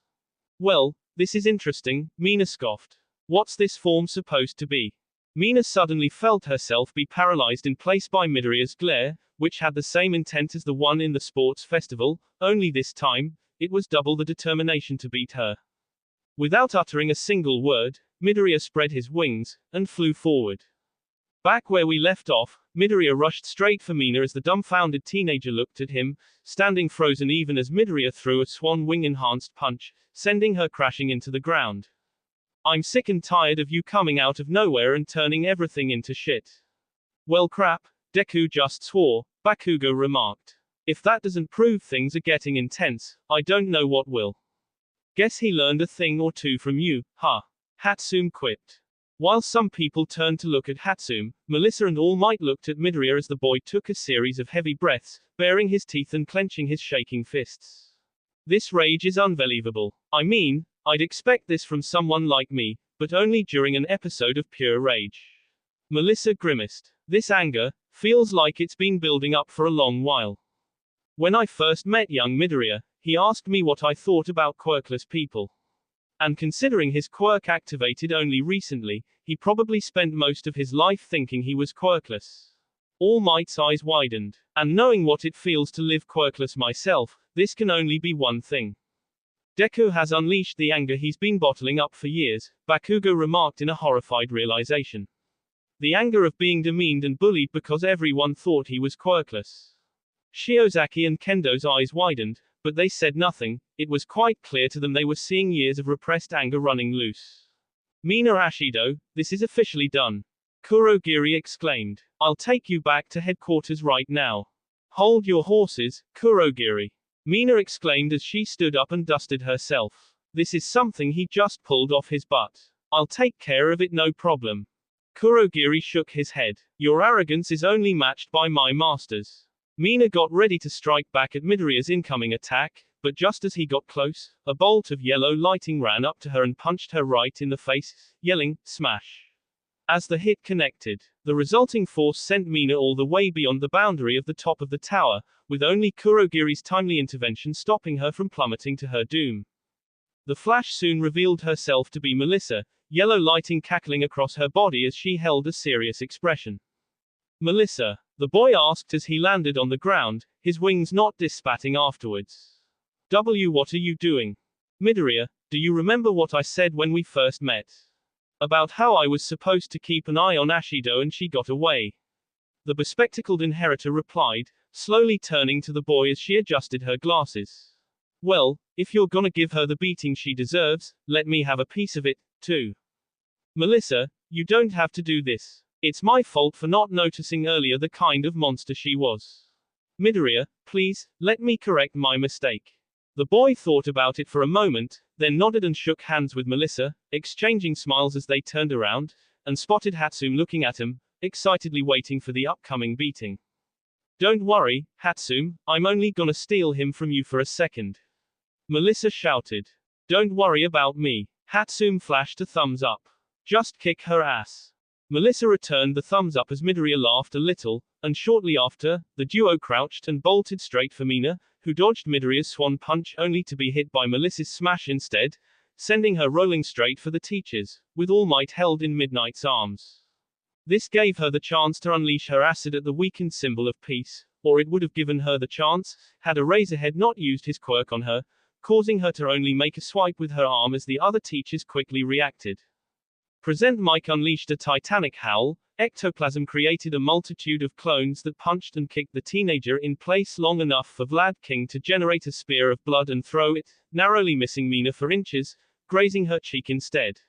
Well, this is interesting, Mina scoffed. What's this form supposed to be? Mina suddenly felt herself be paralyzed in place by Midoriya's glare, which had the same intent as the one in the sports festival, only this time, it was double the determination to beat her. Without uttering a single word, Midoriya spread his wings, and flew forward. Back where we left off, Midoriya rushed straight for Mina as the dumbfounded teenager looked at him, standing frozen even as Midoriya threw a swan wing-enhanced punch, sending her crashing into the ground. I'm sick and tired of you coming out of nowhere and turning everything into shit. Well crap, Deku just swore, Bakugo remarked. If that doesn't prove things are getting intense, I don't know what will. Guess he learned a thing or two from you, huh? Hatsume quipped. While some people turned to look at Hatsume, Melissa and All Might looked at Midoriya as the boy took a series of heavy breaths, baring his teeth and clenching his shaking fists. This rage is unbelievable. I mean, I'd expect this from someone like me, but only during an episode of pure rage. Melissa grimaced. This anger feels like it's been building up for a long while. When I first met young Midoriya, he asked me what I thought about quirkless people. And considering his quirk activated only recently, he probably spent most of his life thinking he was quirkless. All Might's eyes widened. And knowing what it feels to live quirkless myself, this can only be one thing. Deku has unleashed the anger he's been bottling up for years, Bakugo remarked in a horrified realization. The anger of being demeaned and bullied because everyone thought he was quirkless. Shiozaki and Kendo's eyes widened, but they said nothing. It was quite clear to them they were seeing years of repressed anger running loose. Mina Ashido, this is officially done. Kurogiri exclaimed. I'll take you back to headquarters right now. Hold your horses, Kurogiri. Mina exclaimed as she stood up and dusted herself. This is something he just pulled off his butt. I'll take care of it, no problem. Kurogiri shook his head. Your arrogance is only matched by my master's. Mina got ready to strike back at Midoriya's incoming attack, but just as he got close, a bolt of yellow lighting ran up to her and punched her right in the face, yelling, smash. As the hit connected, the resulting force sent Mina all the way beyond the boundary of the top of the tower, with only Kurogiri's timely intervention stopping her from plummeting to her doom. The flash soon revealed herself to be Melissa, yellow lighting cackling across her body as she held a serious expression. Melissa, the boy asked as he landed on the ground, his wings not dispatting afterwards. What are you doing? Midoriya, do you remember what I said when we first met? About how I was supposed to keep an eye on Ashido and she got away. The bespectacled inheritor replied, slowly turning to the boy as she adjusted her glasses. Well, if you're gonna give her the beating she deserves, let me have a piece of it, too. Melissa, you don't have to do this. It's my fault for not noticing earlier the kind of monster she was. Midoriya, please, let me correct my mistake. The boy thought about it for a moment, then nodded and shook hands with Melissa, exchanging smiles as they turned around, and spotted Hatsume looking at him, excitedly waiting for the upcoming beating. Don't worry, Hatsume, I'm only gonna steal him from you for a second. Melissa shouted. Don't worry about me. Hatsume flashed a thumbs up. Just kick her ass. Melissa returned the thumbs up as Midoriya laughed a little, and shortly after, the duo crouched and bolted straight for Mina, who dodged Midoriya's swan punch only to be hit by Melissa's smash instead, sending her rolling straight for the teachers, with All Might held in Midnight's arms. This gave her the chance to unleash her acid at the weakened symbol of peace, or it would have given her the chance, had Eraserhead not used his quirk on her, causing her to only make a swipe with her arm as the other teachers quickly reacted. Present Mike unleashed a titanic howl. Ectoplasm created a multitude of clones that punched and kicked the teenager in place long enough for Vlad King to generate a spear of blood and throw it, narrowly missing Mina for inches, grazing her cheek instead.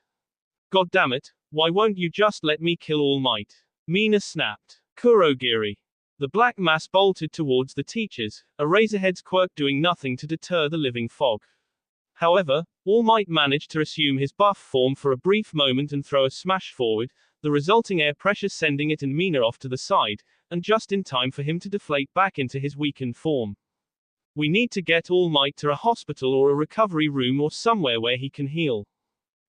God damn it, why won't you just let me kill All Might? Mina snapped. Kurogiri. The black mass bolted towards the teachers, Eraserhead's quirk doing nothing to deter the living fog. However, All Might managed to assume his buff form for a brief moment and throw a smash forward, the resulting air pressure sending it and Mina off to the side, and just in time for him to deflate back into his weakened form. We need to get All Might to a hospital or a recovery room or somewhere where he can heal.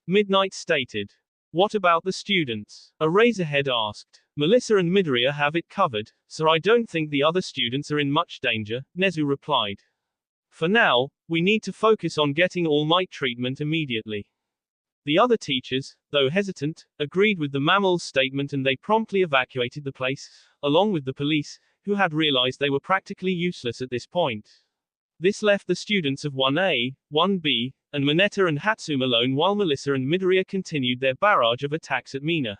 Midnight stated. What about the students? Eraserhead asked. Melissa and Midoriya have it covered, so I don't think the other students are in much danger, Nezu replied. For now, we need to focus on getting All Might treatment immediately. The other teachers, though hesitant, agreed with the mammal's statement and they promptly evacuated the place, along with the police, who had realized they were practically useless at this point. This left the students of 1A, 1B, and Mineta and Hatsume alone while Melissa and Midoriya continued their barrage of attacks at Mina.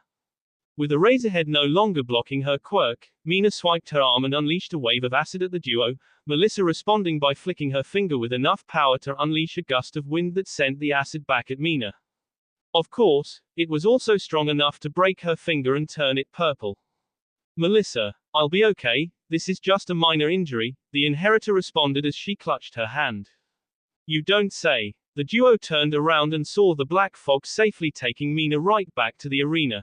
With Eraserhead no longer blocking her quirk, Mina swiped her arm and unleashed a wave of acid at the duo, Melissa responding by flicking her finger with enough power to unleash a gust of wind that sent the acid back at Mina. Of course, it was also strong enough to break her finger and turn it purple. Melissa, I'll be okay, this is just a minor injury, the inheritor responded as she clutched her hand. You don't say. The duo turned around and saw the black fog safely taking Mina right back to the arena.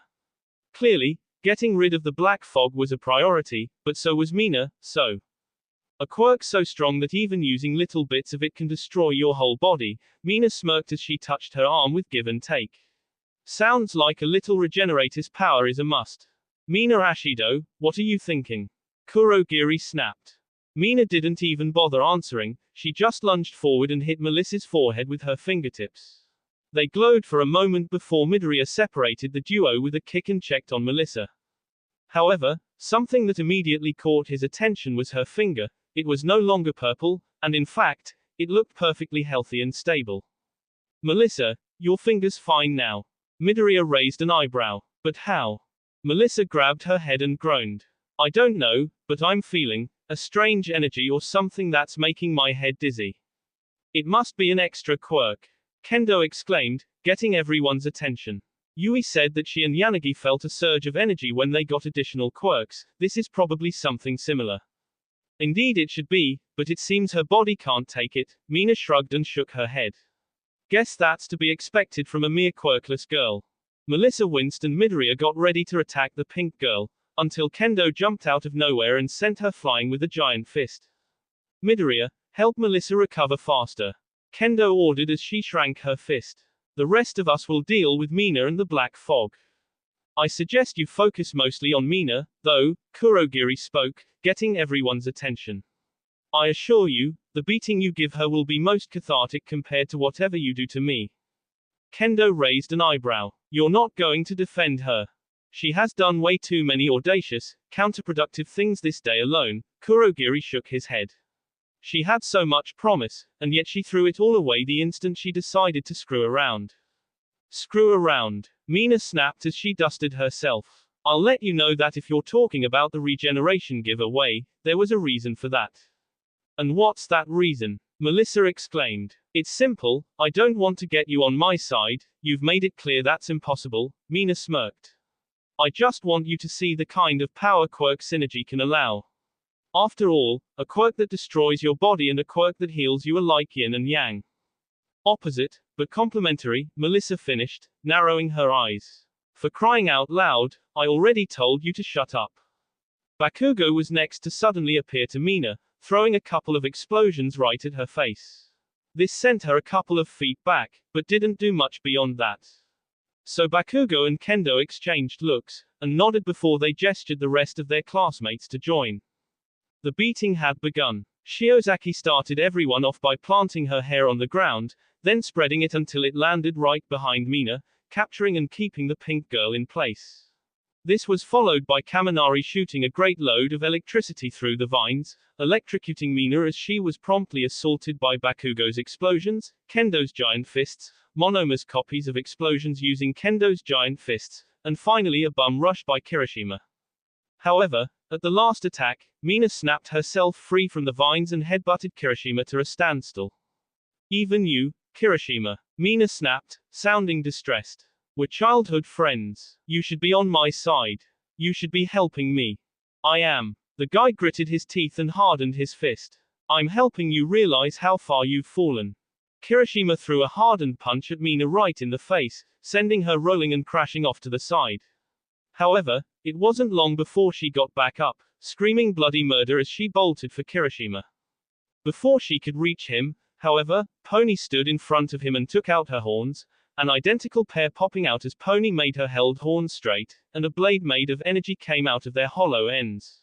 Clearly, getting rid of the black fog was a priority, but so was Mina, so. A quirk so strong that even using little bits of it can destroy your whole body, Mina smirked as she touched her arm with give and take. Sounds like a little regenerator's power is a must. Mina Ashido, what are you thinking? Kurogiri snapped. Mina didn't even bother answering, she just lunged forward and hit Melissa's forehead with her fingertips. They glowed for a moment before Midoriya separated the duo with a kick and checked on Melissa. However, something that immediately caught his attention was her finger. It was no longer purple, and in fact, it looked perfectly healthy and stable. Melissa, your finger's fine now. Midoriya raised an eyebrow. But how? Melissa grabbed her head and groaned. I don't know, but I'm feeling a strange energy or something that's making my head dizzy. It must be an extra quirk. Kendo exclaimed, getting everyone's attention. Yui said that she and Yanagi felt a surge of energy when they got additional quirks. This is probably something similar. Indeed it should be, but it seems her body can't take it. Mina shrugged and shook her head. Guess that's to be expected from a mere quirkless girl. Melissa winced and Midoriya got ready to attack the pink girl, until Kendo jumped out of nowhere and sent her flying with a giant fist. Midoriya, help Melissa recover faster. Kendo ordered as she shrank her fist. The rest of us will deal with Mina and the black fog. I suggest you focus mostly on Mina, though, Kurogiri spoke, getting everyone's attention. I assure you, the beating you give her will be most cathartic compared to whatever you do to me. Kendo raised an eyebrow. You're not going to defend her. She has done way too many audacious, counterproductive things this day alone. Kurogiri shook his head. She had so much promise, and yet she threw it all away the instant she decided to screw around. Screw around. Mina snapped as she dusted herself. I'll let you know that if you're talking about the regeneration giveaway, there was a reason for that. And what's that reason? Melissa exclaimed. It's simple, I don't want to get you on my side, you've made it clear that's impossible, Mina smirked. I just want you to see the kind of power quirk synergy can allow. After all, a quirk that destroys your body and a quirk that heals you are like yin and yang. Opposite, but complementary, Melissa finished, narrowing her eyes. For crying out loud, I already told you to shut up. Bakugo was next to suddenly appear to Mina, throwing a couple of explosions right at her face. This sent her a couple of feet back, but didn't do much beyond that. So Bakugo and Kendo exchanged looks, and nodded before they gestured the rest of their classmates to join. The beating had begun. Shiozaki started everyone off by planting her hair on the ground, then spreading it until it landed right behind Mina, capturing and keeping the pink girl in place. This was followed by Kaminari shooting a great load of electricity through the vines, electrocuting Mina as she was promptly assaulted by Bakugo's explosions, Kendo's giant fists, Monoma's copies of explosions using Kendo's giant fists, and finally a bum rush by Kirishima. However, at the last attack, Mina snapped herself free from the vines and headbutted Kirishima to a standstill. Even you, Kirishima, Mina snapped, sounding distressed. We're childhood friends. You should be on my side. You should be helping me. I am. The guy gritted his teeth and hardened his fist. I'm helping you realize how far you've fallen. Kirishima threw a hardened punch at Mina right in the face, sending her rolling and crashing off to the side. However, it wasn't long before she got back up, screaming bloody murder as she bolted for Kirishima. Before she could reach him, however, Pony stood in front of him and took out her horns, an identical pair popping out as Pony made her held horns straight, and a blade made of energy came out of their hollow ends.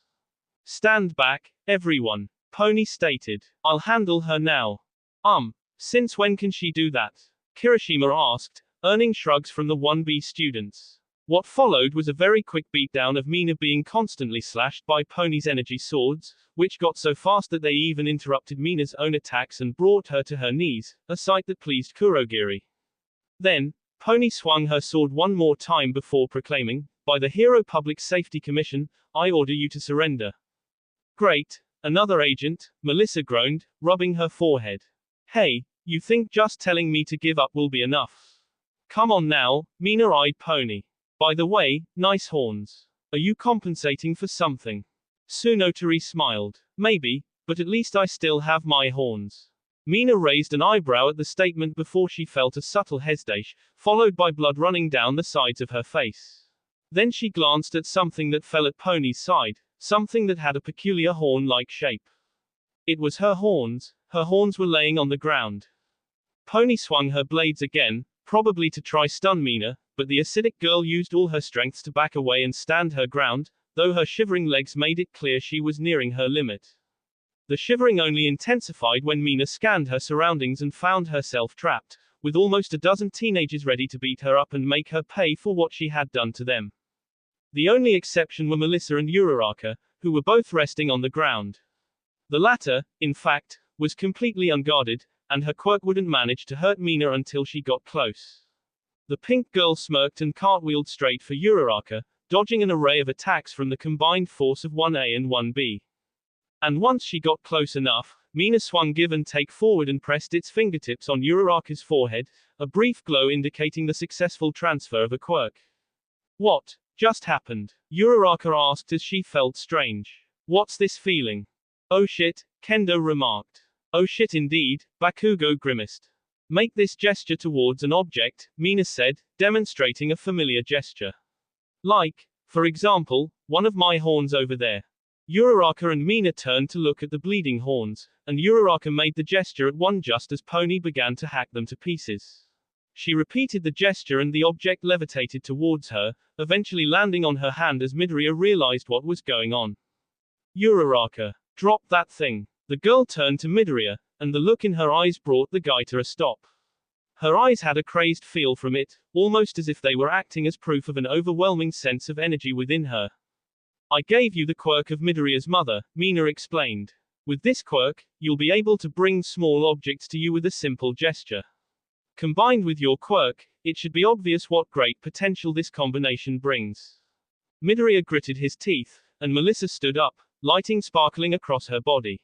Stand back, everyone, Pony stated. I'll handle her now. Since when can she do that? Kirishima asked, earning shrugs from the 1B students. What followed was a very quick beatdown of Mina being constantly slashed by Pony's energy swords, which got so fast that they even interrupted Mina's own attacks and brought her to her knees, a sight that pleased Kurogiri. Then, Pony swung her sword one more time before proclaiming, by the Hero Public Safety Commission, I order you to surrender. Great, another agent, Melissa groaned, rubbing her forehead. Hey, you think just telling me to give up will be enough? Come on now, Mina eyed Pony. By the way, nice horns. Are you compensating for something? Tsunotori smiled. Maybe, but at least I still have my horns. Mina raised an eyebrow at the statement before she felt a subtle hesitation, followed by blood running down the sides of her face. Then she glanced at something that fell at Pony's side, something that had a peculiar horn-like shape. It was her horns were laying on the ground. Pony swung her blades again, probably to try stun Mina, but the acidic girl used all her strength to back away and stand her ground, though her shivering legs made it clear she was nearing her limit. The shivering only intensified when Mina scanned her surroundings and found herself trapped, with almost a dozen teenagers ready to beat her up and make her pay for what she had done to them. The only exception were Melissa and Uraraka, who were both resting on the ground. The latter, in fact, was completely unguarded, and her quirk wouldn't manage to hurt Mina until she got close. The pink girl smirked and cartwheeled straight for Uraraka, dodging an array of attacks from the combined force of 1A and 1B. And once she got close enough, Mina swung give and take forward and pressed its fingertips on Uraraka's forehead, a brief glow indicating the successful transfer of a quirk. What just happened? Uraraka asked as she felt strange. What's this feeling? Oh shit, Kendo remarked. Oh shit indeed, Bakugo grimaced. Make this gesture towards an object, Mina said, demonstrating a familiar gesture. Like, for example, one of my horns over there. Uraraka and Mina turned to look at the bleeding horns, and Uraraka made the gesture at one just as Pony began to hack them to pieces. She repeated the gesture and the object levitated towards her, eventually landing on her hand as Midoriya realized what was going on. Uraraka, drop that thing. The girl turned to Midoriya, and the look in her eyes brought the guy to a stop. Her eyes had a crazed feel from it, almost as if they were acting as proof of an overwhelming sense of energy within her. I gave you the quirk of Midoriya's mother, Mina explained. With this quirk, you'll be able to bring small objects to you with a simple gesture. Combined with your quirk, it should be obvious what great potential this combination brings. Midoriya gritted his teeth, and Melissa stood up, lighting sparkling across her body.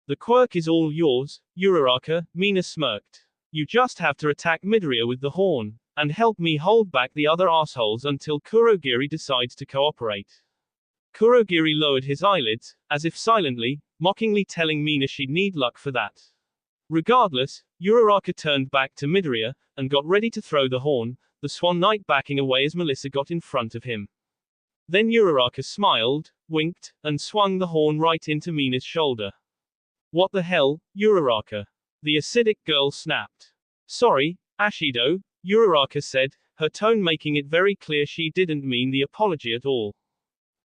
The quirk is all yours, Uraraka, Mina smirked. You just have to attack Midoriya with the horn, and help me hold back the other assholes until Kurogiri decides to cooperate. Kurogiri lowered his eyelids, as if silently, mockingly telling Mina she'd need luck for that. Regardless, Uraraka turned back to Midoriya, and got ready to throw the horn, the Swan Knight backing away as Melissa got in front of him. Then Uraraka smiled, winked, and swung the horn right into Mina's shoulder. What the hell, Uraraka? The acidic girl snapped. Sorry, Ashido, Uraraka said, her tone making it very clear she didn't mean the apology at all.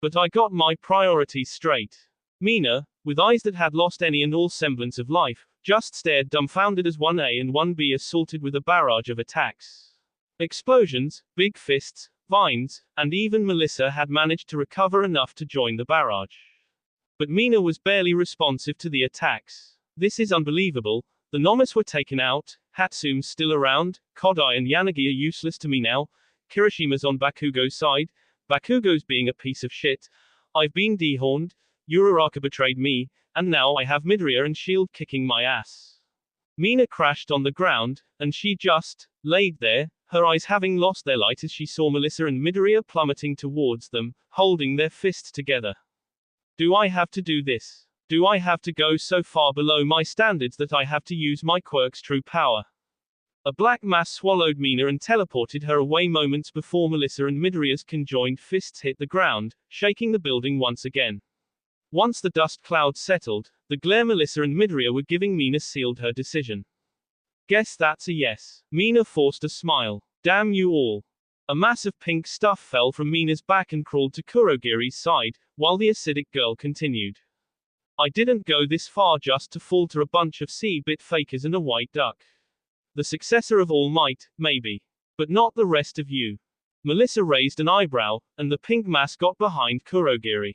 But I got my priorities straight. Mina, with eyes that had lost any and all semblance of life, just stared dumbfounded as 1A and 1B assaulted with a barrage of attacks. Explosions, big fists, vines, and even Melissa had managed to recover enough to join the barrage. But Mina was barely responsive to the attacks. This is unbelievable. The Nomas were taken out, Hatsume's still around, Kodai and Yanagi are useless to me now, Kirishima's on Bakugo's side, Bakugo's being a piece of shit, I've been dehorned, Uraraka betrayed me, and now I have Midoriya and Shield kicking my ass. Mina crashed on the ground, and she just laid there, her eyes having lost their light as she saw Melissa and Midoriya plummeting towards them, holding their fists together. Do I have to do this? Do I have to go so far below my standards that I have to use my quirk's true power? A black mass swallowed Mina and teleported her away moments before Melissa and Midoriya's conjoined fists hit the ground, shaking the building once again. Once the dust cloud settled, the glare Melissa and Midoriya were giving Mina sealed her decision. Guess that's a yes. Mina forced a smile. Damn you all. A mass of pink stuff fell from Mina's back and crawled to Kurogiri's side, while the acidic girl continued. I didn't go this far just to falter a bunch of C-bit fakers and a white duck. The successor of All Might, maybe. But not the rest of you. Melissa raised an eyebrow, and the pink mass got behind Kurogiri.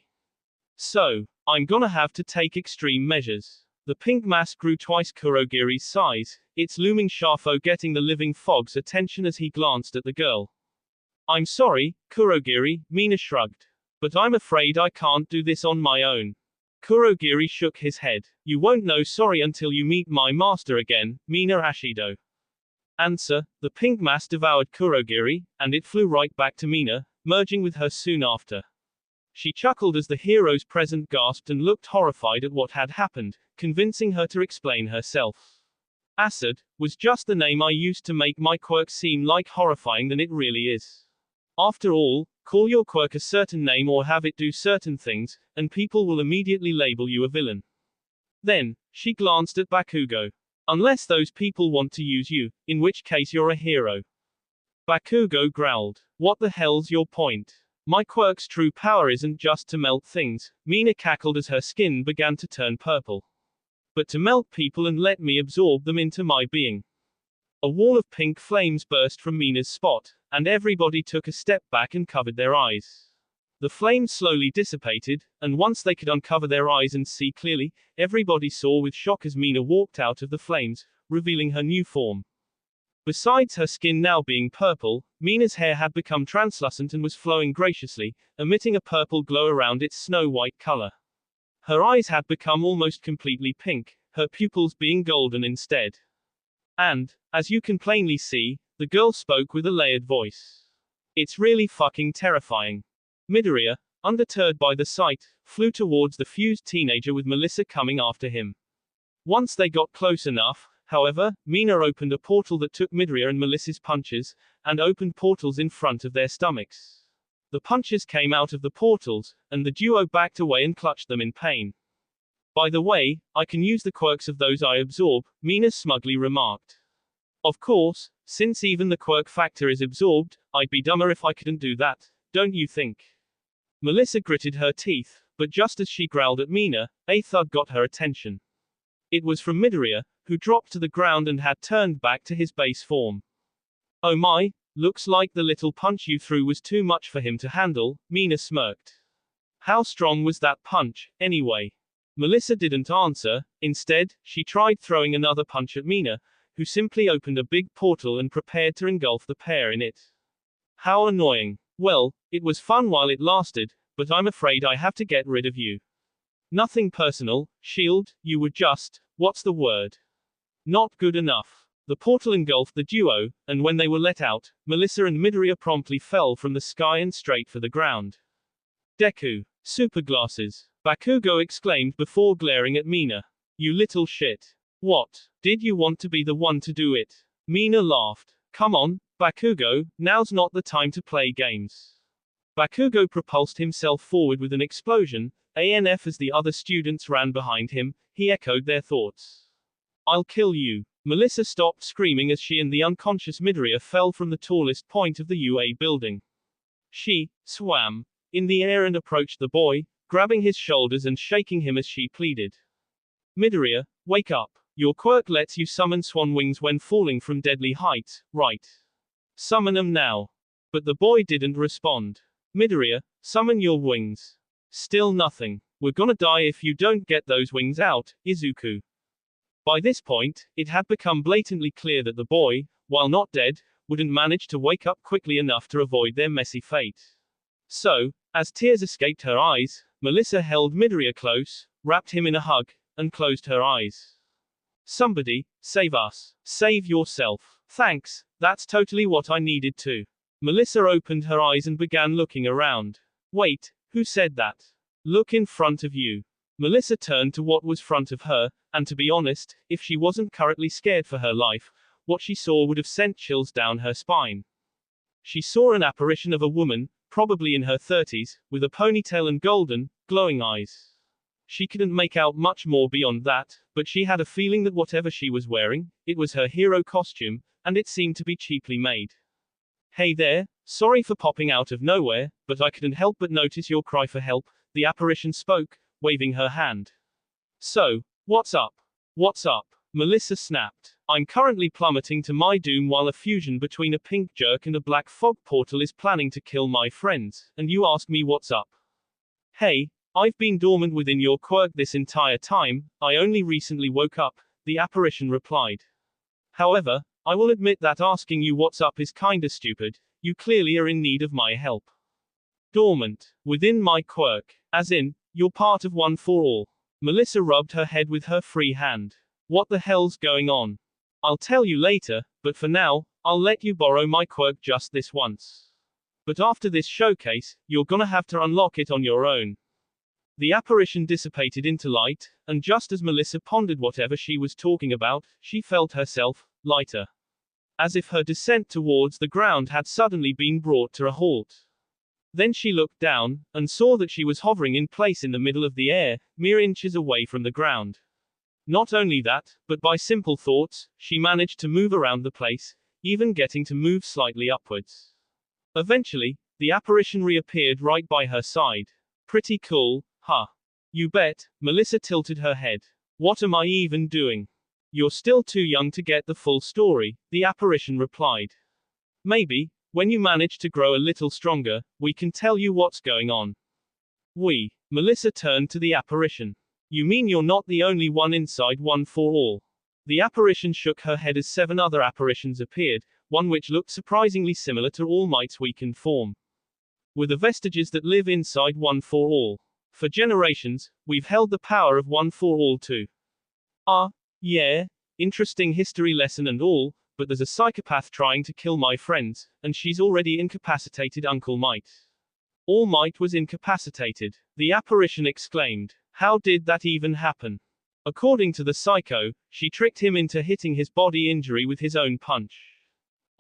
So, I'm gonna have to take extreme measures. The pink mass grew twice Kurogiri's size, its looming Shafo getting the living fog's attention as he glanced at the girl. I'm sorry, Kurogiri, Mina shrugged. But I'm afraid I can't do this on my own. Kurogiri shook his head. You won't know sorry until you meet my master again, Mina Ashido. Answer, the pink mass devoured Kurogiri, and it flew right back to Mina, merging with her soon after. She chuckled as the heroes present gasped and looked horrified at what had happened, convincing her to explain herself. Acid was just the name I used to make my quirk seem like horrifying than it really is. After all, call your quirk a certain name or have it do certain things, and people will immediately label you a villain. Then, she glanced at Bakugo. Unless those people want to use you, in which case you're a hero. Bakugo growled. What the hell's your point? My quirk's true power isn't just to melt things, Mina cackled as her skin began to turn purple. But to melt people and let me absorb them into my being. A wall of pink flames burst from Mina's spot, and everybody took a step back and covered their eyes. The flames slowly dissipated, and once they could uncover their eyes and see clearly, everybody saw with shock as Mina walked out of the flames, revealing her new form. Besides her skin now being purple, Mina's hair had become translucent and was flowing graciously, emitting a purple glow around its snow-white color. Her eyes had become almost completely pink, her pupils being golden instead. And, as you can plainly see, the girl spoke with a layered voice. It's really fucking terrifying. Midoriya, undeterred by the sight, flew towards the fused teenager with Melissa coming after him. Once they got close enough, however, Mina opened a portal that took Midoriya and Melissa's punches, and opened portals in front of their stomachs. The punches came out of the portals, and the duo backed away and clutched them in pain. By the way, I can use the quirks of those I absorb, Mina smugly remarked. Of course, since even the quirk factor is absorbed, I'd be dumber if I couldn't do that, don't you think? Melissa gritted her teeth, but just as she growled at Mina, a thud got her attention. It was from Midoriya, who dropped to the ground and had turned back to his base form. Oh my, looks like the little punch you threw was too much for him to handle, Mina smirked. How strong was that punch, anyway? Melissa didn't answer, instead, she tried throwing another punch at Mina, who simply opened a big portal and prepared to engulf the pair in it. How annoying. Well, it was fun while it lasted, but I'm afraid I have to get rid of you. Nothing personal, Shield, you were just, what's the word? Not good enough. The portal engulfed the duo, and when they were let out, Melissa and Midoriya promptly fell from the sky and straight for the ground. Deku, super glasses, Bakugo exclaimed before glaring at Mina. You little shit. What? Did you want to be the one to do it? Mina laughed. Come on, Bakugo, now's not the time to play games. Bakugo propulsed himself forward with an explosion, ANF as the other students ran behind him, he echoed their thoughts. I'll kill you. Melissa stopped screaming as she and the unconscious Midoriya fell from the tallest point of the UA building. She swam in the air and approached the boy, grabbing his shoulders and shaking him as she pleaded. Midoriya, wake up. Your quirk lets you summon swan wings when falling from deadly heights, right? Summon them now. But the boy didn't respond. Midoriya, summon your wings. Still nothing. We're gonna die if you don't get those wings out, Izuku. By this point, it had become blatantly clear that the boy, while not dead, wouldn't manage to wake up quickly enough to avoid their messy fate. So, as tears escaped her eyes, Melissa held Midoriya close, wrapped him in a hug, and closed her eyes. Somebody, save us. Save yourself. Thanks, that's totally what I needed to. Melissa opened her eyes and began looking around. Wait, who said that? Look in front of you. Melissa turned to what was front of her, and to be honest, if she wasn't currently scared for her life, what she saw would have sent chills down her spine. She saw an apparition of a woman, probably in her 30s, with a ponytail and golden, glowing eyes. She couldn't make out much more beyond that, but she had a feeling that whatever she was wearing, it was her hero costume, and it seemed to be cheaply made. Hey there, sorry for popping out of nowhere, but I couldn't help but notice your cry for help, the apparition spoke, waving her hand. So, what's up? What's up? Melissa snapped. I'm currently plummeting to my doom while a fusion between a pink jerk and a black fog portal is planning to kill my friends, and you ask me what's up? Hey, I've been dormant within your quirk this entire time, I only recently woke up, the apparition replied. However, I will admit that asking you what's up is kinda stupid, you clearly are in need of my help. Dormant. Within my quirk. As in, you're part of One for All. Melissa rubbed her head with her free hand. What the hell's going on? I'll tell you later, but for now, I'll let you borrow my quirk just this once. But after this showcase, you're gonna have to unlock it on your own. The apparition dissipated into light, and just as Melissa pondered whatever she was talking about, she felt herself lighter. As if her descent towards the ground had suddenly been brought to a halt. Then she looked down, and saw that she was hovering in place in the middle of the air, mere inches away from the ground. Not only that, but by simple thoughts, she managed to move around the place, even getting to move slightly upwards. Eventually, the apparition reappeared right by her side. Pretty cool, huh? You bet. Melissa tilted her head. What am I even doing? You're still too young to get the full story, the apparition replied. Maybe, when you manage to grow a little stronger, we can tell you what's going on. Melissa turned to the apparition. You mean you're not the only one inside One for All? The apparition shook her head as 7 other apparitions appeared, one which looked surprisingly similar to All Might's weakened form. We're the vestiges that live inside One for All. For generations, we've held the power of One for All too. Yeah, interesting history lesson and all, but there's a psychopath trying to kill my friends, and she's already incapacitated Uncle Might. All Might was incapacitated, the apparition exclaimed. How did that even happen? According to the psycho, she tricked him into hitting his body injury with his own punch.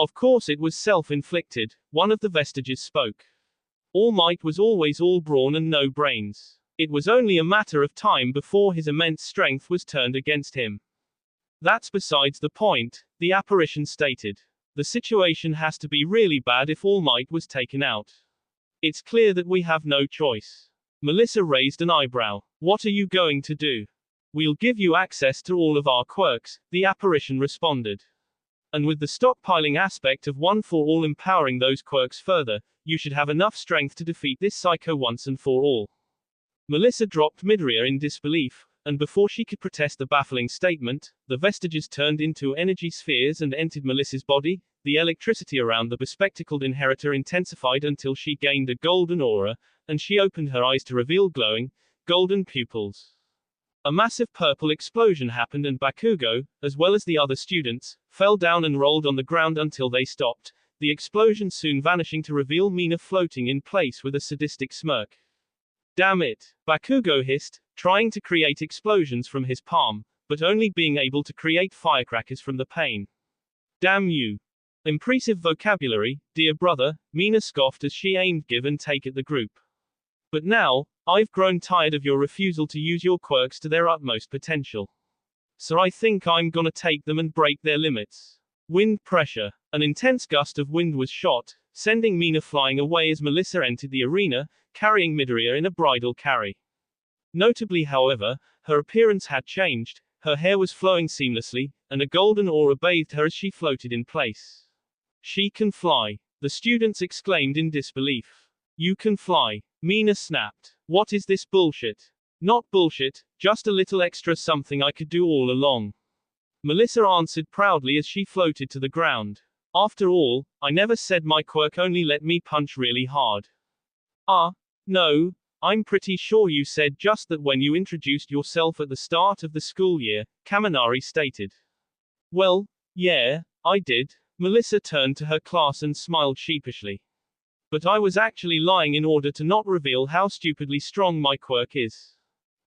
Of course it was self-inflicted, one of the vestiges spoke. All Might was always all brawn and no brains. It was only a matter of time before his immense strength was turned against him. That's besides the point, the apparition stated. The situation has to be really bad if All Might was taken out. It's clear that we have no choice. Melissa raised an eyebrow. What are you going to do? We'll give you access to all of our quirks, the apparition responded. And with the stockpiling aspect of One for All empowering those quirks further, you should have enough strength to defeat this psycho once and for all. Melissa dropped Midoriya in disbelief, and before she could protest the baffling statement, the vestiges turned into energy spheres and entered Melissa's body. The electricity around the bespectacled inheritor intensified until she gained a golden aura, and she opened her eyes to reveal glowing, golden pupils. A massive purple explosion happened and Bakugo, as well as the other students, fell down and rolled on the ground until they stopped, the explosion soon vanishing to reveal Mina floating in place with a sadistic smirk. Damn it! Bakugo hissed, trying to create explosions from his palm, but only being able to create firecrackers from the pain. Damn you! Impressive vocabulary, dear brother, Mina scoffed as she aimed give and take at the group. But now, I've grown tired of your refusal to use your quirks to their utmost potential. So I think I'm gonna take them and break their limits. Wind pressure. An intense gust of wind was shot, sending Mina flying away as Melissa entered the arena, carrying Midoriya in a bridal carry. Notably, however, her appearance had changed, her hair was flowing seamlessly, and a golden aura bathed her as she floated in place. She can fly, the students exclaimed in disbelief. You can fly, Mina snapped. What is this bullshit? Not bullshit, just a little extra something I could do all along. Melissa answered proudly as she floated to the ground. After all, I never said my quirk only let me punch really hard. No, I'm pretty sure you said just that when you introduced yourself at the start of the school year, Kaminari stated. Well, yeah, I did. Melissa turned to her class and smiled sheepishly. But I was actually lying in order to not reveal how stupidly strong my quirk is.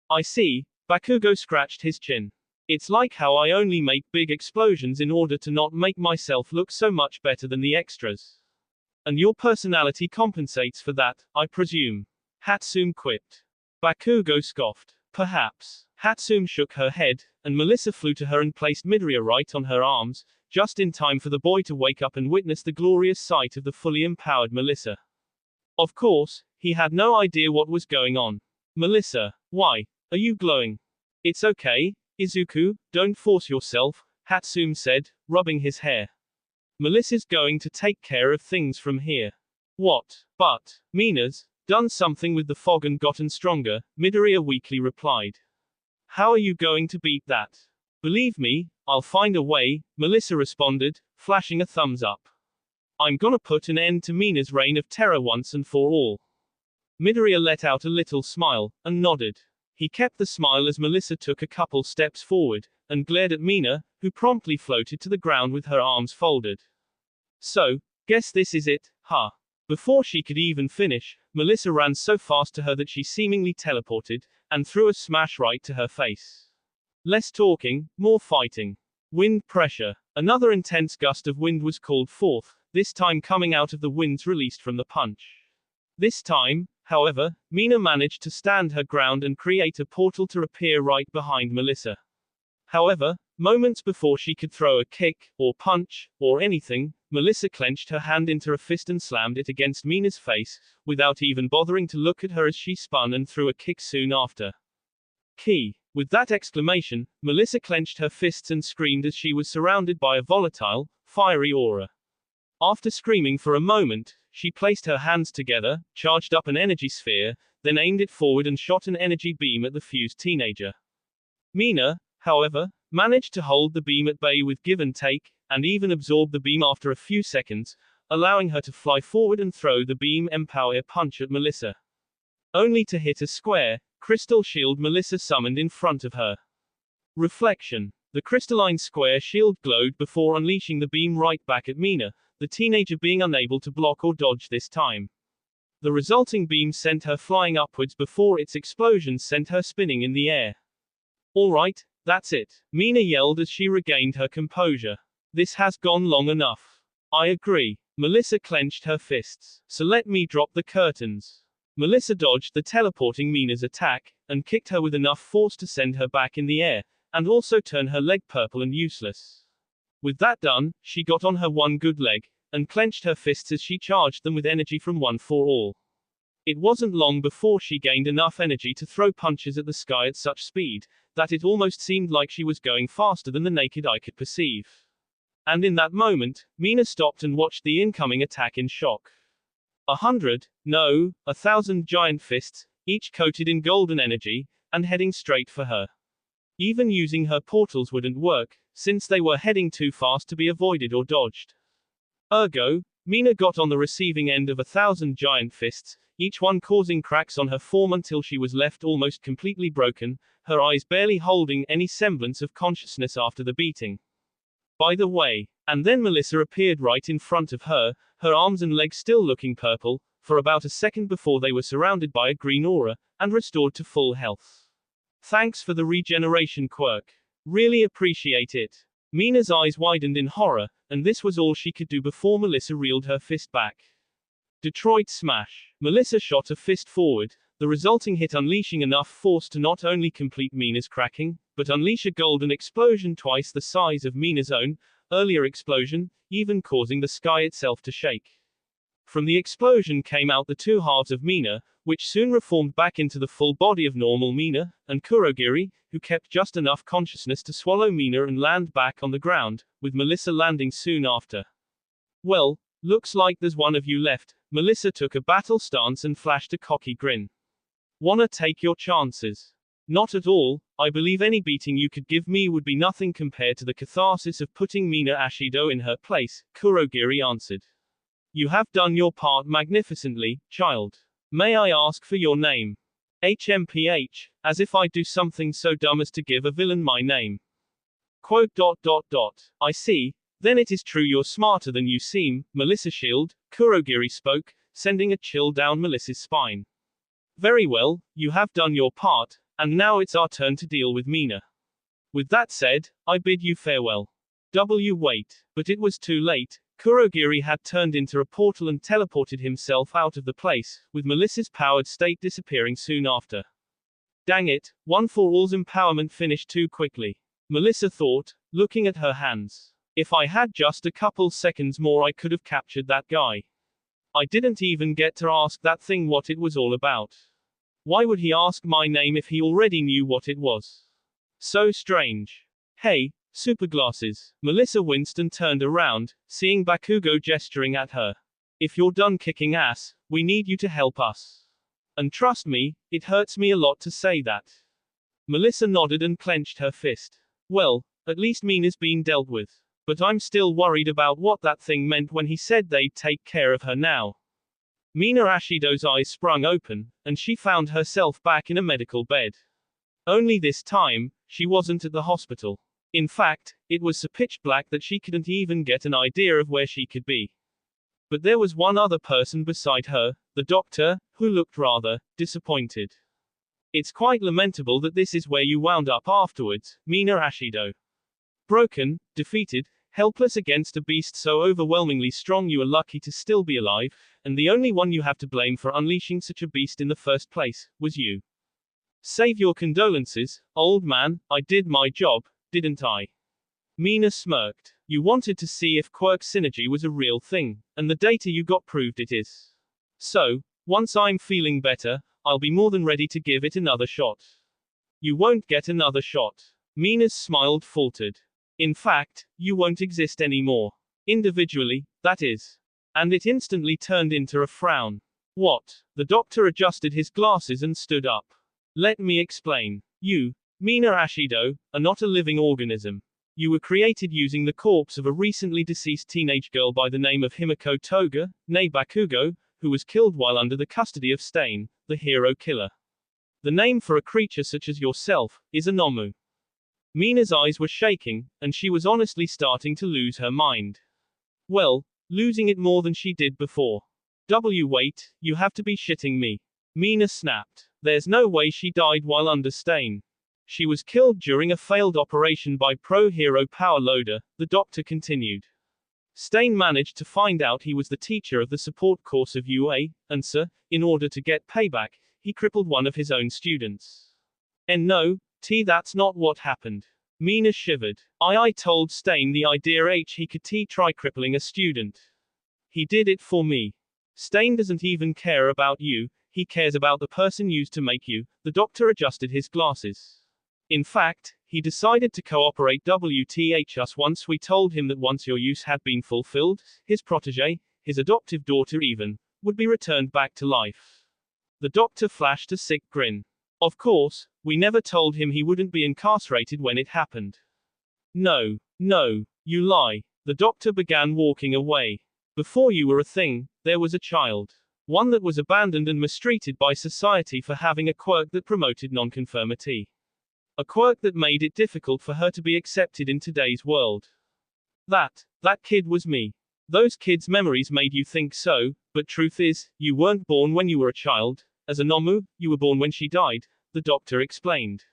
I see, Bakugo scratched his chin. It's like how I only make big explosions in order to not make myself look so much better than the extras. And your personality compensates for that, I presume. Hatsune quipped. Bakugo scoffed. Perhaps. Hatsune shook her head, and Melissa flew to her and placed Midoriya right on her arms, just in time for the boy to wake up and witness the glorious sight of the fully empowered Melissa. Of course, he had no idea what was going on. Melissa, why are you glowing? It's okay, Izuku, don't force yourself, Hatsune said, rubbing his hair. Melissa's going to take care of things from here. What? But Mina's done something with the fog and gotten stronger, Midoriya weakly replied. How are you going to beat that? Believe me, I'll find a way, Melissa responded, flashing a thumbs up. I'm gonna put an end to Mina's reign of terror once and for all. Midoriya let out a little smile, and nodded. He kept the smile as Melissa took a couple steps forward, and glared at Mina, who promptly floated to the ground with her arms folded. So, guess this is it, huh? Before she could even finish, Melissa ran so fast to her that she seemingly teleported, and threw a smash right to her face. Less talking, more fighting. Wind pressure. Another intense gust of wind was called forth, this time coming out of the winds released from the punch. This time, however, Mina managed to stand her ground and create a portal to appear right behind Melissa. However, moments before she could throw a kick, or punch, or anything, Melissa clenched her hand into a fist and slammed it against Mina's face, without even bothering to look at her as she spun and threw a kick soon after. Key. With that exclamation, Melissa clenched her fists and screamed as she was surrounded by a volatile, fiery aura. After screaming for a moment, she placed her hands together, charged up an energy sphere, then aimed it forward and shot an energy beam at the fused teenager. Mina, however, managed to hold the beam at bay with give and take, and even absorb the beam after a few seconds, allowing her to fly forward and throw the beam empower punch at Melissa. Only to hit a square, crystal shield Melissa summoned in front of her. Reflection. The crystalline square shield glowed before unleashing the beam right back at Mina, the teenager being unable to block or dodge this time. The resulting beam sent her flying upwards before its explosion sent her spinning in the air. Alright, that's it, Mina yelled as she regained her composure. This has gone long enough. I agree. Melissa clenched her fists. So let me drop the curtains. Melissa dodged the teleporting Mina's attack, and kicked her with enough force to send her back in the air, and also turn her leg purple and useless. With that done, she got on her one good leg, and clenched her fists as she charged them with energy from One for All. It wasn't long before she gained enough energy to throw punches at the sky at such speed, that it almost seemed like she was going faster than the naked eye could perceive. And in that moment, Mina stopped and watched the incoming attack in shock. 100, no, 1,000 giant fists, each coated in golden energy, and heading straight for her. Even using her portals wouldn't work, since they were heading too fast to be avoided or dodged. Ergo, Mina got on the receiving end of 1,000 giant fists, each one causing cracks on her form until she was left almost completely broken, her eyes barely holding any semblance of consciousness after the beating. By the way, and then Melissa appeared right in front of her, her arms and legs still looking purple, for about a second before they were surrounded by a green aura, and restored to full health. Thanks for the regeneration quirk. Really appreciate it. Mina's eyes widened in horror, and this was all she could do before Melissa reeled her fist back. Detroit smash. Melissa shot a fist forward, the resulting hit unleashing enough force to not only complete Mina's cracking, but unleash a golden explosion twice the size of Mina's own earlier explosion, even causing the sky itself to shake. From the explosion came out the two halves of Mina, which soon reformed back into the full body of normal Mina, and Kurogiri, who kept just enough consciousness to swallow Mina and land back on the ground, with Melissa landing soon after. Well, looks like there's one of you left. Melissa took a battle stance and flashed a cocky grin. Wanna take your chances? Not at all. I believe any beating you could give me would be nothing compared to the catharsis of putting Mina Ashido in her place, Kurogiri answered. You have done your part magnificently, child. May I ask for your name? HMPH, as if I'd do something so dumb as to give a villain my name. Quote. I see. Then it is true you're smarter than you seem, Melissa Shield, Kurogiri spoke, sending a chill down Melissa's spine. Very well, you have done your part, and now it's our turn to deal with Mina. With that said, I bid you farewell. Wait. But it was too late. Kurogiri had turned into a portal and teleported himself out of the place, with Melissa's powered state disappearing soon after. Dang it, One for All's empowerment finished too quickly. Melissa thought, looking at her hands. If I had just a couple seconds more I could have captured that guy. I didn't even get to ask that thing what it was all about. Why would he ask my name if he already knew what it was? So strange. Hey, superglasses. Melissa winced and turned around, seeing Bakugo gesturing at her. If you're done kicking ass, we need you to help us. And trust me, it hurts me a lot to say that. Melissa nodded and clenched her fist. Well, at least Mina's been dealt with. But I'm still worried about what that thing meant when he said they'd take care of her now. Mina Ashido's eyes sprung open, and she found herself back in a medical bed. Only this time, she wasn't at the hospital. In fact, it was so pitch black that she couldn't even get an idea of where she could be. But there was one other person beside her, the doctor, who looked rather disappointed. It's quite lamentable that this is where you wound up afterwards, Mina Ashido. Broken, defeated, helpless against a beast so overwhelmingly strong you are lucky to still be alive, and the only one you have to blame for unleashing such a beast in the first place, was you. Save your condolences, old man, I did my job, didn't I? Mina smirked. You wanted to see if quirk synergy was a real thing, and the data you got proved it is. So, once I'm feeling better, I'll be more than ready to give it another shot. You won't get another shot. Mina's smile faltered. In fact, you won't exist anymore. Individually, that is. And it instantly turned into a frown. What? The doctor adjusted his glasses and stood up. Let me explain. You, Mina Ashido, are not a living organism. You were created using the corpse of a recently deceased teenage girl by the name of Himiko Toga, née Bakugo, who was killed while under the custody of Stain, the hero killer. The name for a creature such as yourself is a Nomu. Mina's eyes were shaking, and she was honestly starting to lose her mind. Well, losing it more than she did before. Wait, you have to be shitting me. Mina snapped. There's no way she died while under Stain. She was killed during a failed operation by pro-hero Power Loader, the doctor continued. Stain managed to find out he was the teacher of the support course of UA, and in order to get payback, he crippled one of his own students. And no, that's not what happened. Mina shivered. I told Stain the idea he could try crippling a student. He did it for me. Stain doesn't even care about you, he cares about the person used to make you. The doctor adjusted his glasses. In fact, he decided to cooperate with us once we told him that once your use had been fulfilled, his protege, his adoptive daughter even, would be returned back to life. The doctor flashed a sick grin. Of course, we never told him he wouldn't be incarcerated when it happened. No, you lie. The doctor began walking away. Before you were a thing, there was a child. One that was abandoned and mistreated by society for having a quirk that promoted nonconformity. A quirk that made it difficult for her to be accepted in today's world. That kid was me. Those kids' memories made you think so, but truth is, you weren't born when you were a child. As a Nomu, you were born when she died, the doctor explained.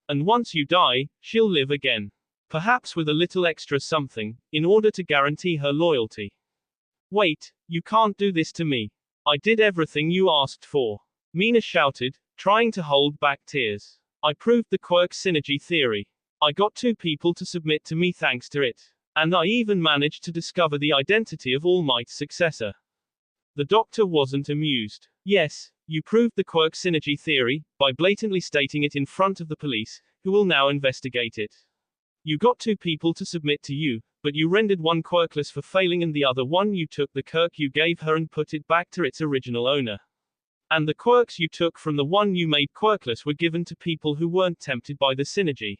And once you die, she'll live again. Perhaps with a little extra something, in order to guarantee her loyalty. Wait, you can't do this to me. I did everything you asked for. Mina shouted, trying to hold back tears. I proved the quirk synergy theory. I got 2 people to submit to me thanks to it. And I even managed to discover the identity of All Might's successor. The doctor wasn't amused. Yes, you proved the quirk synergy theory, by blatantly stating it in front of the police, who will now investigate it. You got 2 people to submit to you, but you rendered one quirkless for failing and the other one you took the quirk you gave her and put it back to its original owner. And the quirks you took from the one you made quirkless were given to people who weren't tempted by the synergy.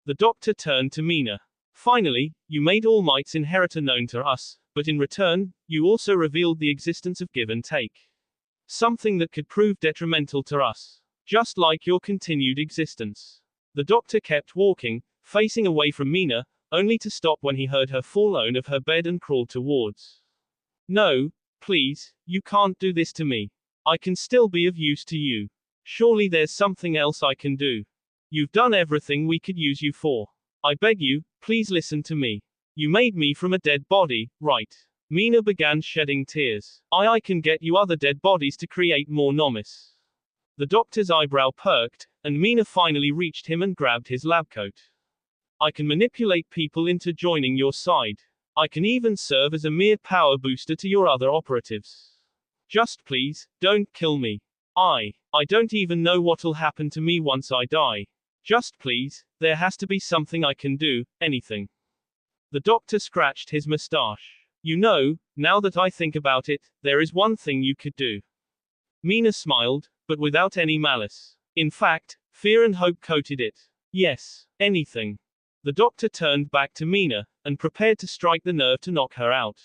The doctor turned to Mina. Finally, you made All Might's inheritor known to us, but in return, you also revealed the existence of give and take. Something that could prove detrimental to us. Just like your continued existence. The doctor kept walking, facing away from Mina, only to stop when he heard her fall out of her bed and crawl towards. No, please, you can't do this to me. I can still be of use to you. Surely there's something else I can do. You've done everything we could use you for. I beg you, please listen to me. You made me from a dead body, right? Mina began shedding tears. I can get you other dead bodies to create more nomis. The doctor's eyebrow perked, and Mina finally reached him and grabbed his lab coat. I can manipulate people into joining your side. I can even serve as a mere power booster to your other operatives. Just please, don't kill me. I don't even know what'll happen to me once I die. Just please, there has to be something I can do, anything. The doctor scratched his mustache. You know, now that I think about it, there is one thing you could do. Mina smiled, but without any malice. In fact, fear and hope coated it. Yes, anything. The doctor turned back to Mina, and prepared to strike the nerve to knock her out.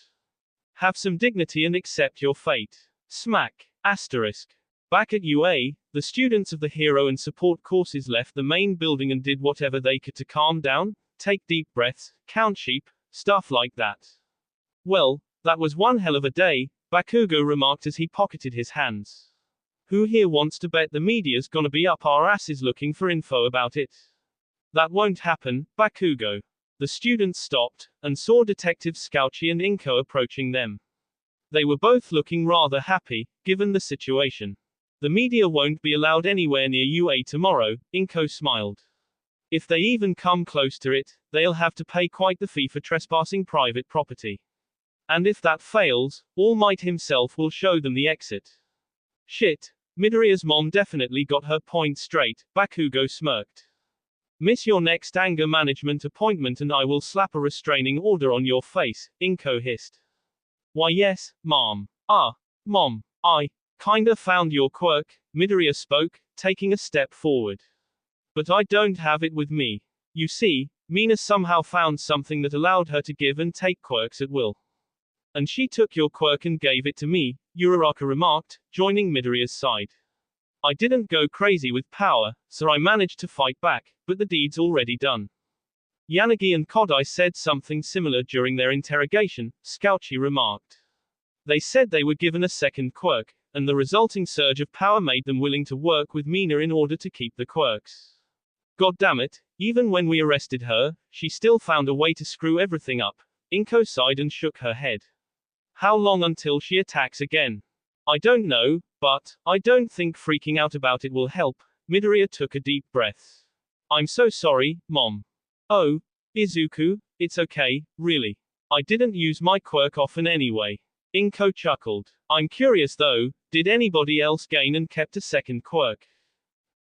Have some dignity and accept your fate. Smack. Asterisk. Back at UA, the students of the hero and support courses left the main building and did whatever they could to calm down, take deep breaths, count sheep, stuff like that. Well, that was one hell of a day, Bakugo remarked as he pocketed his hands. Who here wants to bet the media's gonna be up our asses looking for info about it? That won't happen, Bakugo. The students stopped, and saw Detectives Scouchy and Inko approaching them. They were both looking rather happy, given the situation. The media won't be allowed anywhere near UA tomorrow, Inko smiled. If they even come close to it, they'll have to pay quite the fee for trespassing private property. And if that fails, All Might himself will show them the exit. Shit, Midoriya's mom definitely got her point straight, Bakugo smirked. Miss your next anger management appointment and I will slap a restraining order on your face, Inko hissed. Why yes, Mom. Mom, I kinda found your quirk, Midoriya spoke, taking a step forward. But I don't have it with me. You see, Mina somehow found something that allowed her to give and take quirks at will. And she took your quirk and gave it to me, Uraraka remarked, joining Midoriya's side. I didn't go crazy with power, so I managed to fight back, but the deed's already done. Yanagi and Kodai said something similar during their interrogation, Scouchy remarked. They said they were given a second quirk, and the resulting surge of power made them willing to work with Mina in order to keep the quirks. God damn it, even when we arrested her, she still found a way to screw everything up. Inko sighed and shook her head. How long until she attacks again? I don't know, but I don't think freaking out about it will help. Midoriya took a deep breath. I'm so sorry, Mom. Oh, Izuku, it's okay, really. I didn't use my quirk often anyway. Inko chuckled. I'm curious though, did anybody else gain and kept a second quirk?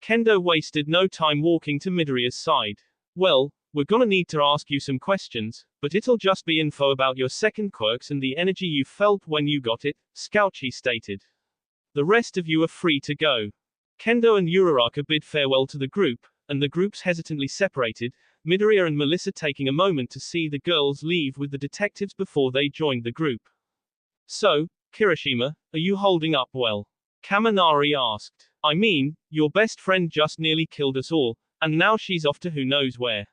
Kendo wasted no time walking to Midoriya's side. Well, we're gonna need to ask you some questions, but it'll just be info about your second quirks and the energy you felt when you got it, Scouchy stated. The rest of you are free to go. Kendo and Uraraka bid farewell to the group, and the groups hesitantly separated, Midoriya and Melissa taking a moment to see the girls leave with the detectives before they joined the group. So, Kirishima, are you holding up well? Kaminari asked. I mean, your best friend just nearly killed us all, and now she's off to who knows where.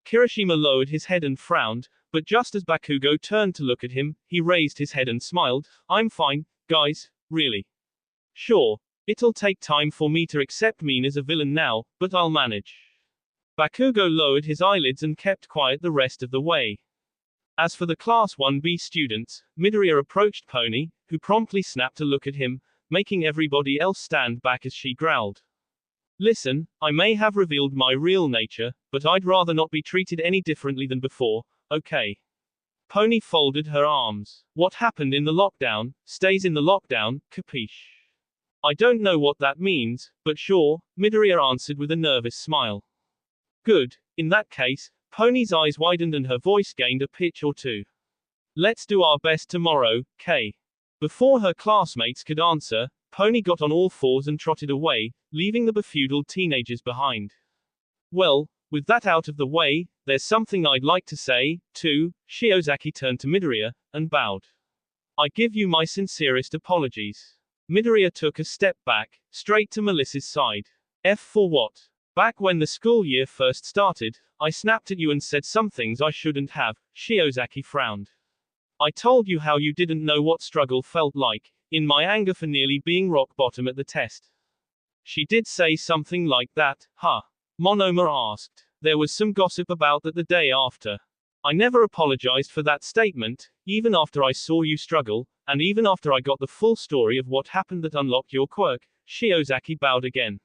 Kirishima lowered his head and frowned, but just as Bakugo turned to look at him, he raised his head and smiled. I'm fine, guys, really. Sure, it'll take time for me to accept Mina's a villain now, but I'll manage. Bakugo lowered his eyelids and kept quiet the rest of the way. As for the Class 1B students, Midoriya approached Pony, who promptly snapped a look at him, making everybody else stand back as she growled. Listen, I may have revealed my real nature, but I'd rather not be treated any differently than before, okay? Pony folded her arms. What happened in the lockdown, stays in the lockdown, capiche? I don't know what that means, but sure, Midoriya answered with a nervous smile. Good, in that case, Pony's eyes widened and her voice gained a pitch or two. Let's do our best tomorrow, Kay. Before her classmates could answer, Pony got on all fours and trotted away, leaving the befuddled teenagers behind. Well, with that out of the way, there's something I'd like to say, too. Shiozaki turned to Midoriya, and bowed. I give you my sincerest apologies. Midoriya took a step back, straight to Melissa's side. F for what? Back when the school year first started, I snapped at you and said some things I shouldn't have. Shiozaki frowned. I told you how you didn't know what struggle felt like, in my anger for nearly being rock bottom at the test. She did say something like that, huh? Monoma asked. There was some gossip about that the day after. I never apologized for that statement, even after I saw you struggle, and even after I got the full story of what happened that unlocked your quirk. Shiozaki bowed again.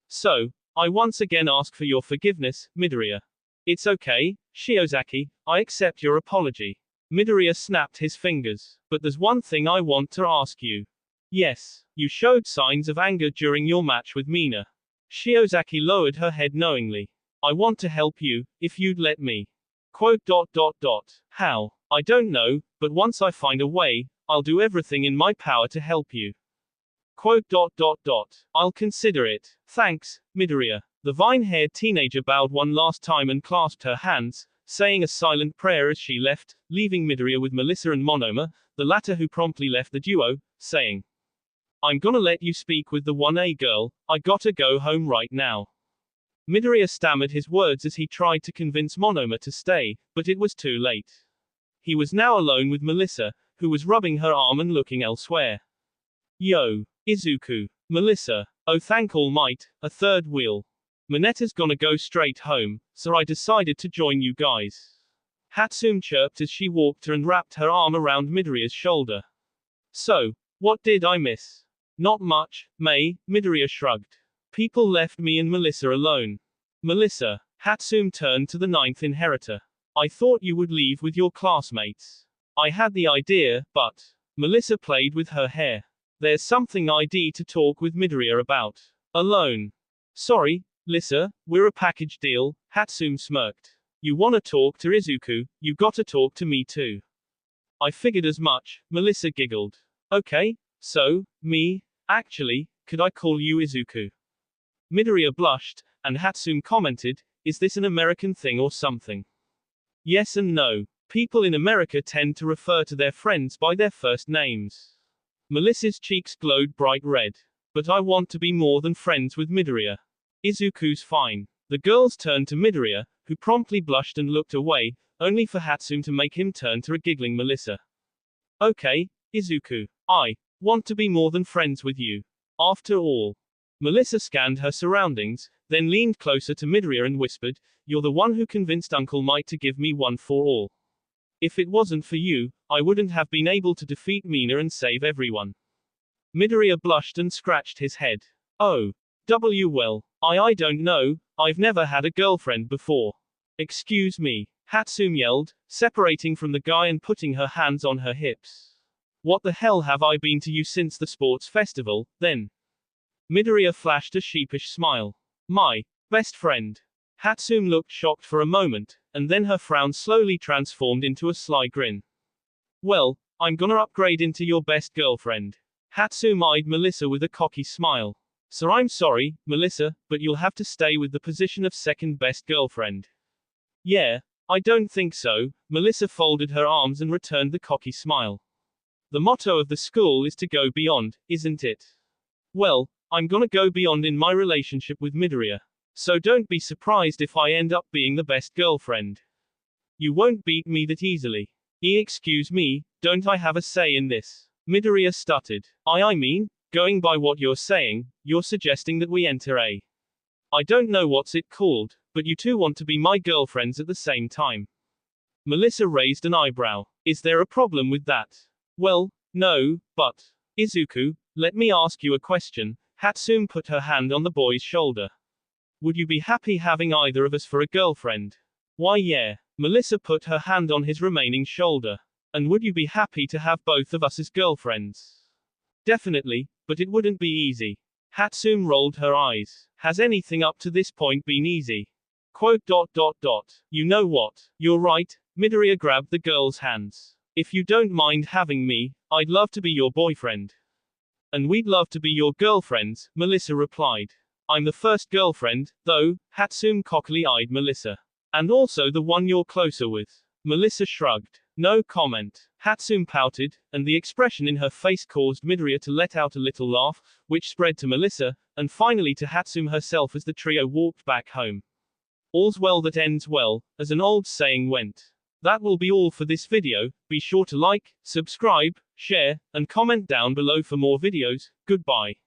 So, I once again ask for your forgiveness, Midoriya. It's okay, Shiozaki, I accept your apology. Midoriya snapped his fingers. But there's one thing I want to ask you. Yes, you showed signs of anger during your match with Mina. Shiozaki lowered her head knowingly. I want to help you, if you'd let me. Quote. How? I don't know, but once I find a way, I'll do everything in my power to help you. Quote. I'll consider it. Thanks, Midoriya. The vine-haired teenager bowed one last time and clasped her hands, saying a silent prayer as she left, leaving Midoriya with Melissa and Monoma, the latter who promptly left the duo, saying, I'm gonna let you speak with the 1A girl, I gotta go home right now. Midoriya stammered his words as he tried to convince Monoma to stay, but it was too late. He was now alone with Melissa, who was rubbing her arm and looking elsewhere. Yo, Izuku. Melissa. Oh thank all might, a third wheel. Minetta's gonna go straight home, so I decided to join you guys. Hatsune chirped as she walked her and wrapped her arm around Midoriya's shoulder. So, what did I miss? Not much, May, Midoriya shrugged. People left me and Melissa alone. Melissa. Hatsune turned to the 9th inheritor. I thought you would leave with your classmates. I had the idea, but. Melissa played with her hair. There's something I'd to talk with Midoriya about. Alone. Sorry, Lissa, we're a package deal, Hatsune smirked. You wanna talk to Izuku, you gotta talk to me too. I figured as much, Melissa giggled. Okay, so, me, actually, could I call you Izuku? Midoriya blushed, and Hatsune commented, is this an American thing or something? Yes and no. People in America tend to refer to their friends by their first names. Melissa's cheeks glowed bright red. But I want to be more than friends with Midoriya. Izuku's fine. The girls turned to Midoriya, who promptly blushed and looked away, only for Hatsune to make him turn to a giggling Melissa. Okay, Izuku. I want to be more than friends with you. After all. Melissa scanned her surroundings, then leaned closer to Midoriya and whispered, you're the one who convinced Uncle Might to give me one for all. If it wasn't for you, I wouldn't have been able to defeat Mina and save everyone. Midoriya blushed and scratched his head. Oh. Well, I don't know, I've never had a girlfriend before. Excuse me, Hatsune yelled, separating from the guy and putting her hands on her hips. What the hell have I been to you since the sports festival, then? Midoriya flashed a sheepish smile. My best friend. Hatsune looked shocked for a moment, and then her frown slowly transformed into a sly grin. Well, I'm gonna upgrade into your best girlfriend. Hatsune eyed Melissa with a cocky smile. So I'm sorry, Melissa, but you'll have to stay with the position of second best girlfriend. Yeah, I don't think so. Melissa folded her arms and returned the cocky smile. The motto of the school is to go beyond, isn't it? Well, I'm gonna go beyond in my relationship with Midoriya. So don't be surprised if I end up being the best girlfriend. You won't beat me that easily. Excuse me, don't I have a say in this? Midoriya stuttered. I mean, going by what you're saying, you're suggesting that we enter a. I don't know what's it called, But you two want to be my girlfriends at the same time. Melissa raised an eyebrow. Is there a problem with that? Well, no, but. Izuku, let me ask you a question. Hatsune put her hand on the boy's shoulder. Would you be happy having either of us for a girlfriend? Why yeah. Melissa put her hand on his remaining shoulder. And would you be happy to have both of us as girlfriends? Definitely, but it wouldn't be easy. Hatsune rolled her eyes. Has anything up to this point been easy? Quote. You know what? You're right. Midoriya grabbed the girl's hands. If you don't mind having me, I'd love to be your boyfriend. And we'd love to be your girlfriends, Melissa replied. I'm the first girlfriend, though, Hatsune cockily eyed Melissa. And also the one you're closer with. Melissa shrugged. No comment. Hatsune pouted, and the expression in her face caused Midoriya to let out a little laugh, which spread to Melissa, and finally to Hatsune herself as the trio walked back home. All's well that ends well, as an old saying went. That will be all for this video. Be sure to like, subscribe, share, and comment down below for more videos. Goodbye.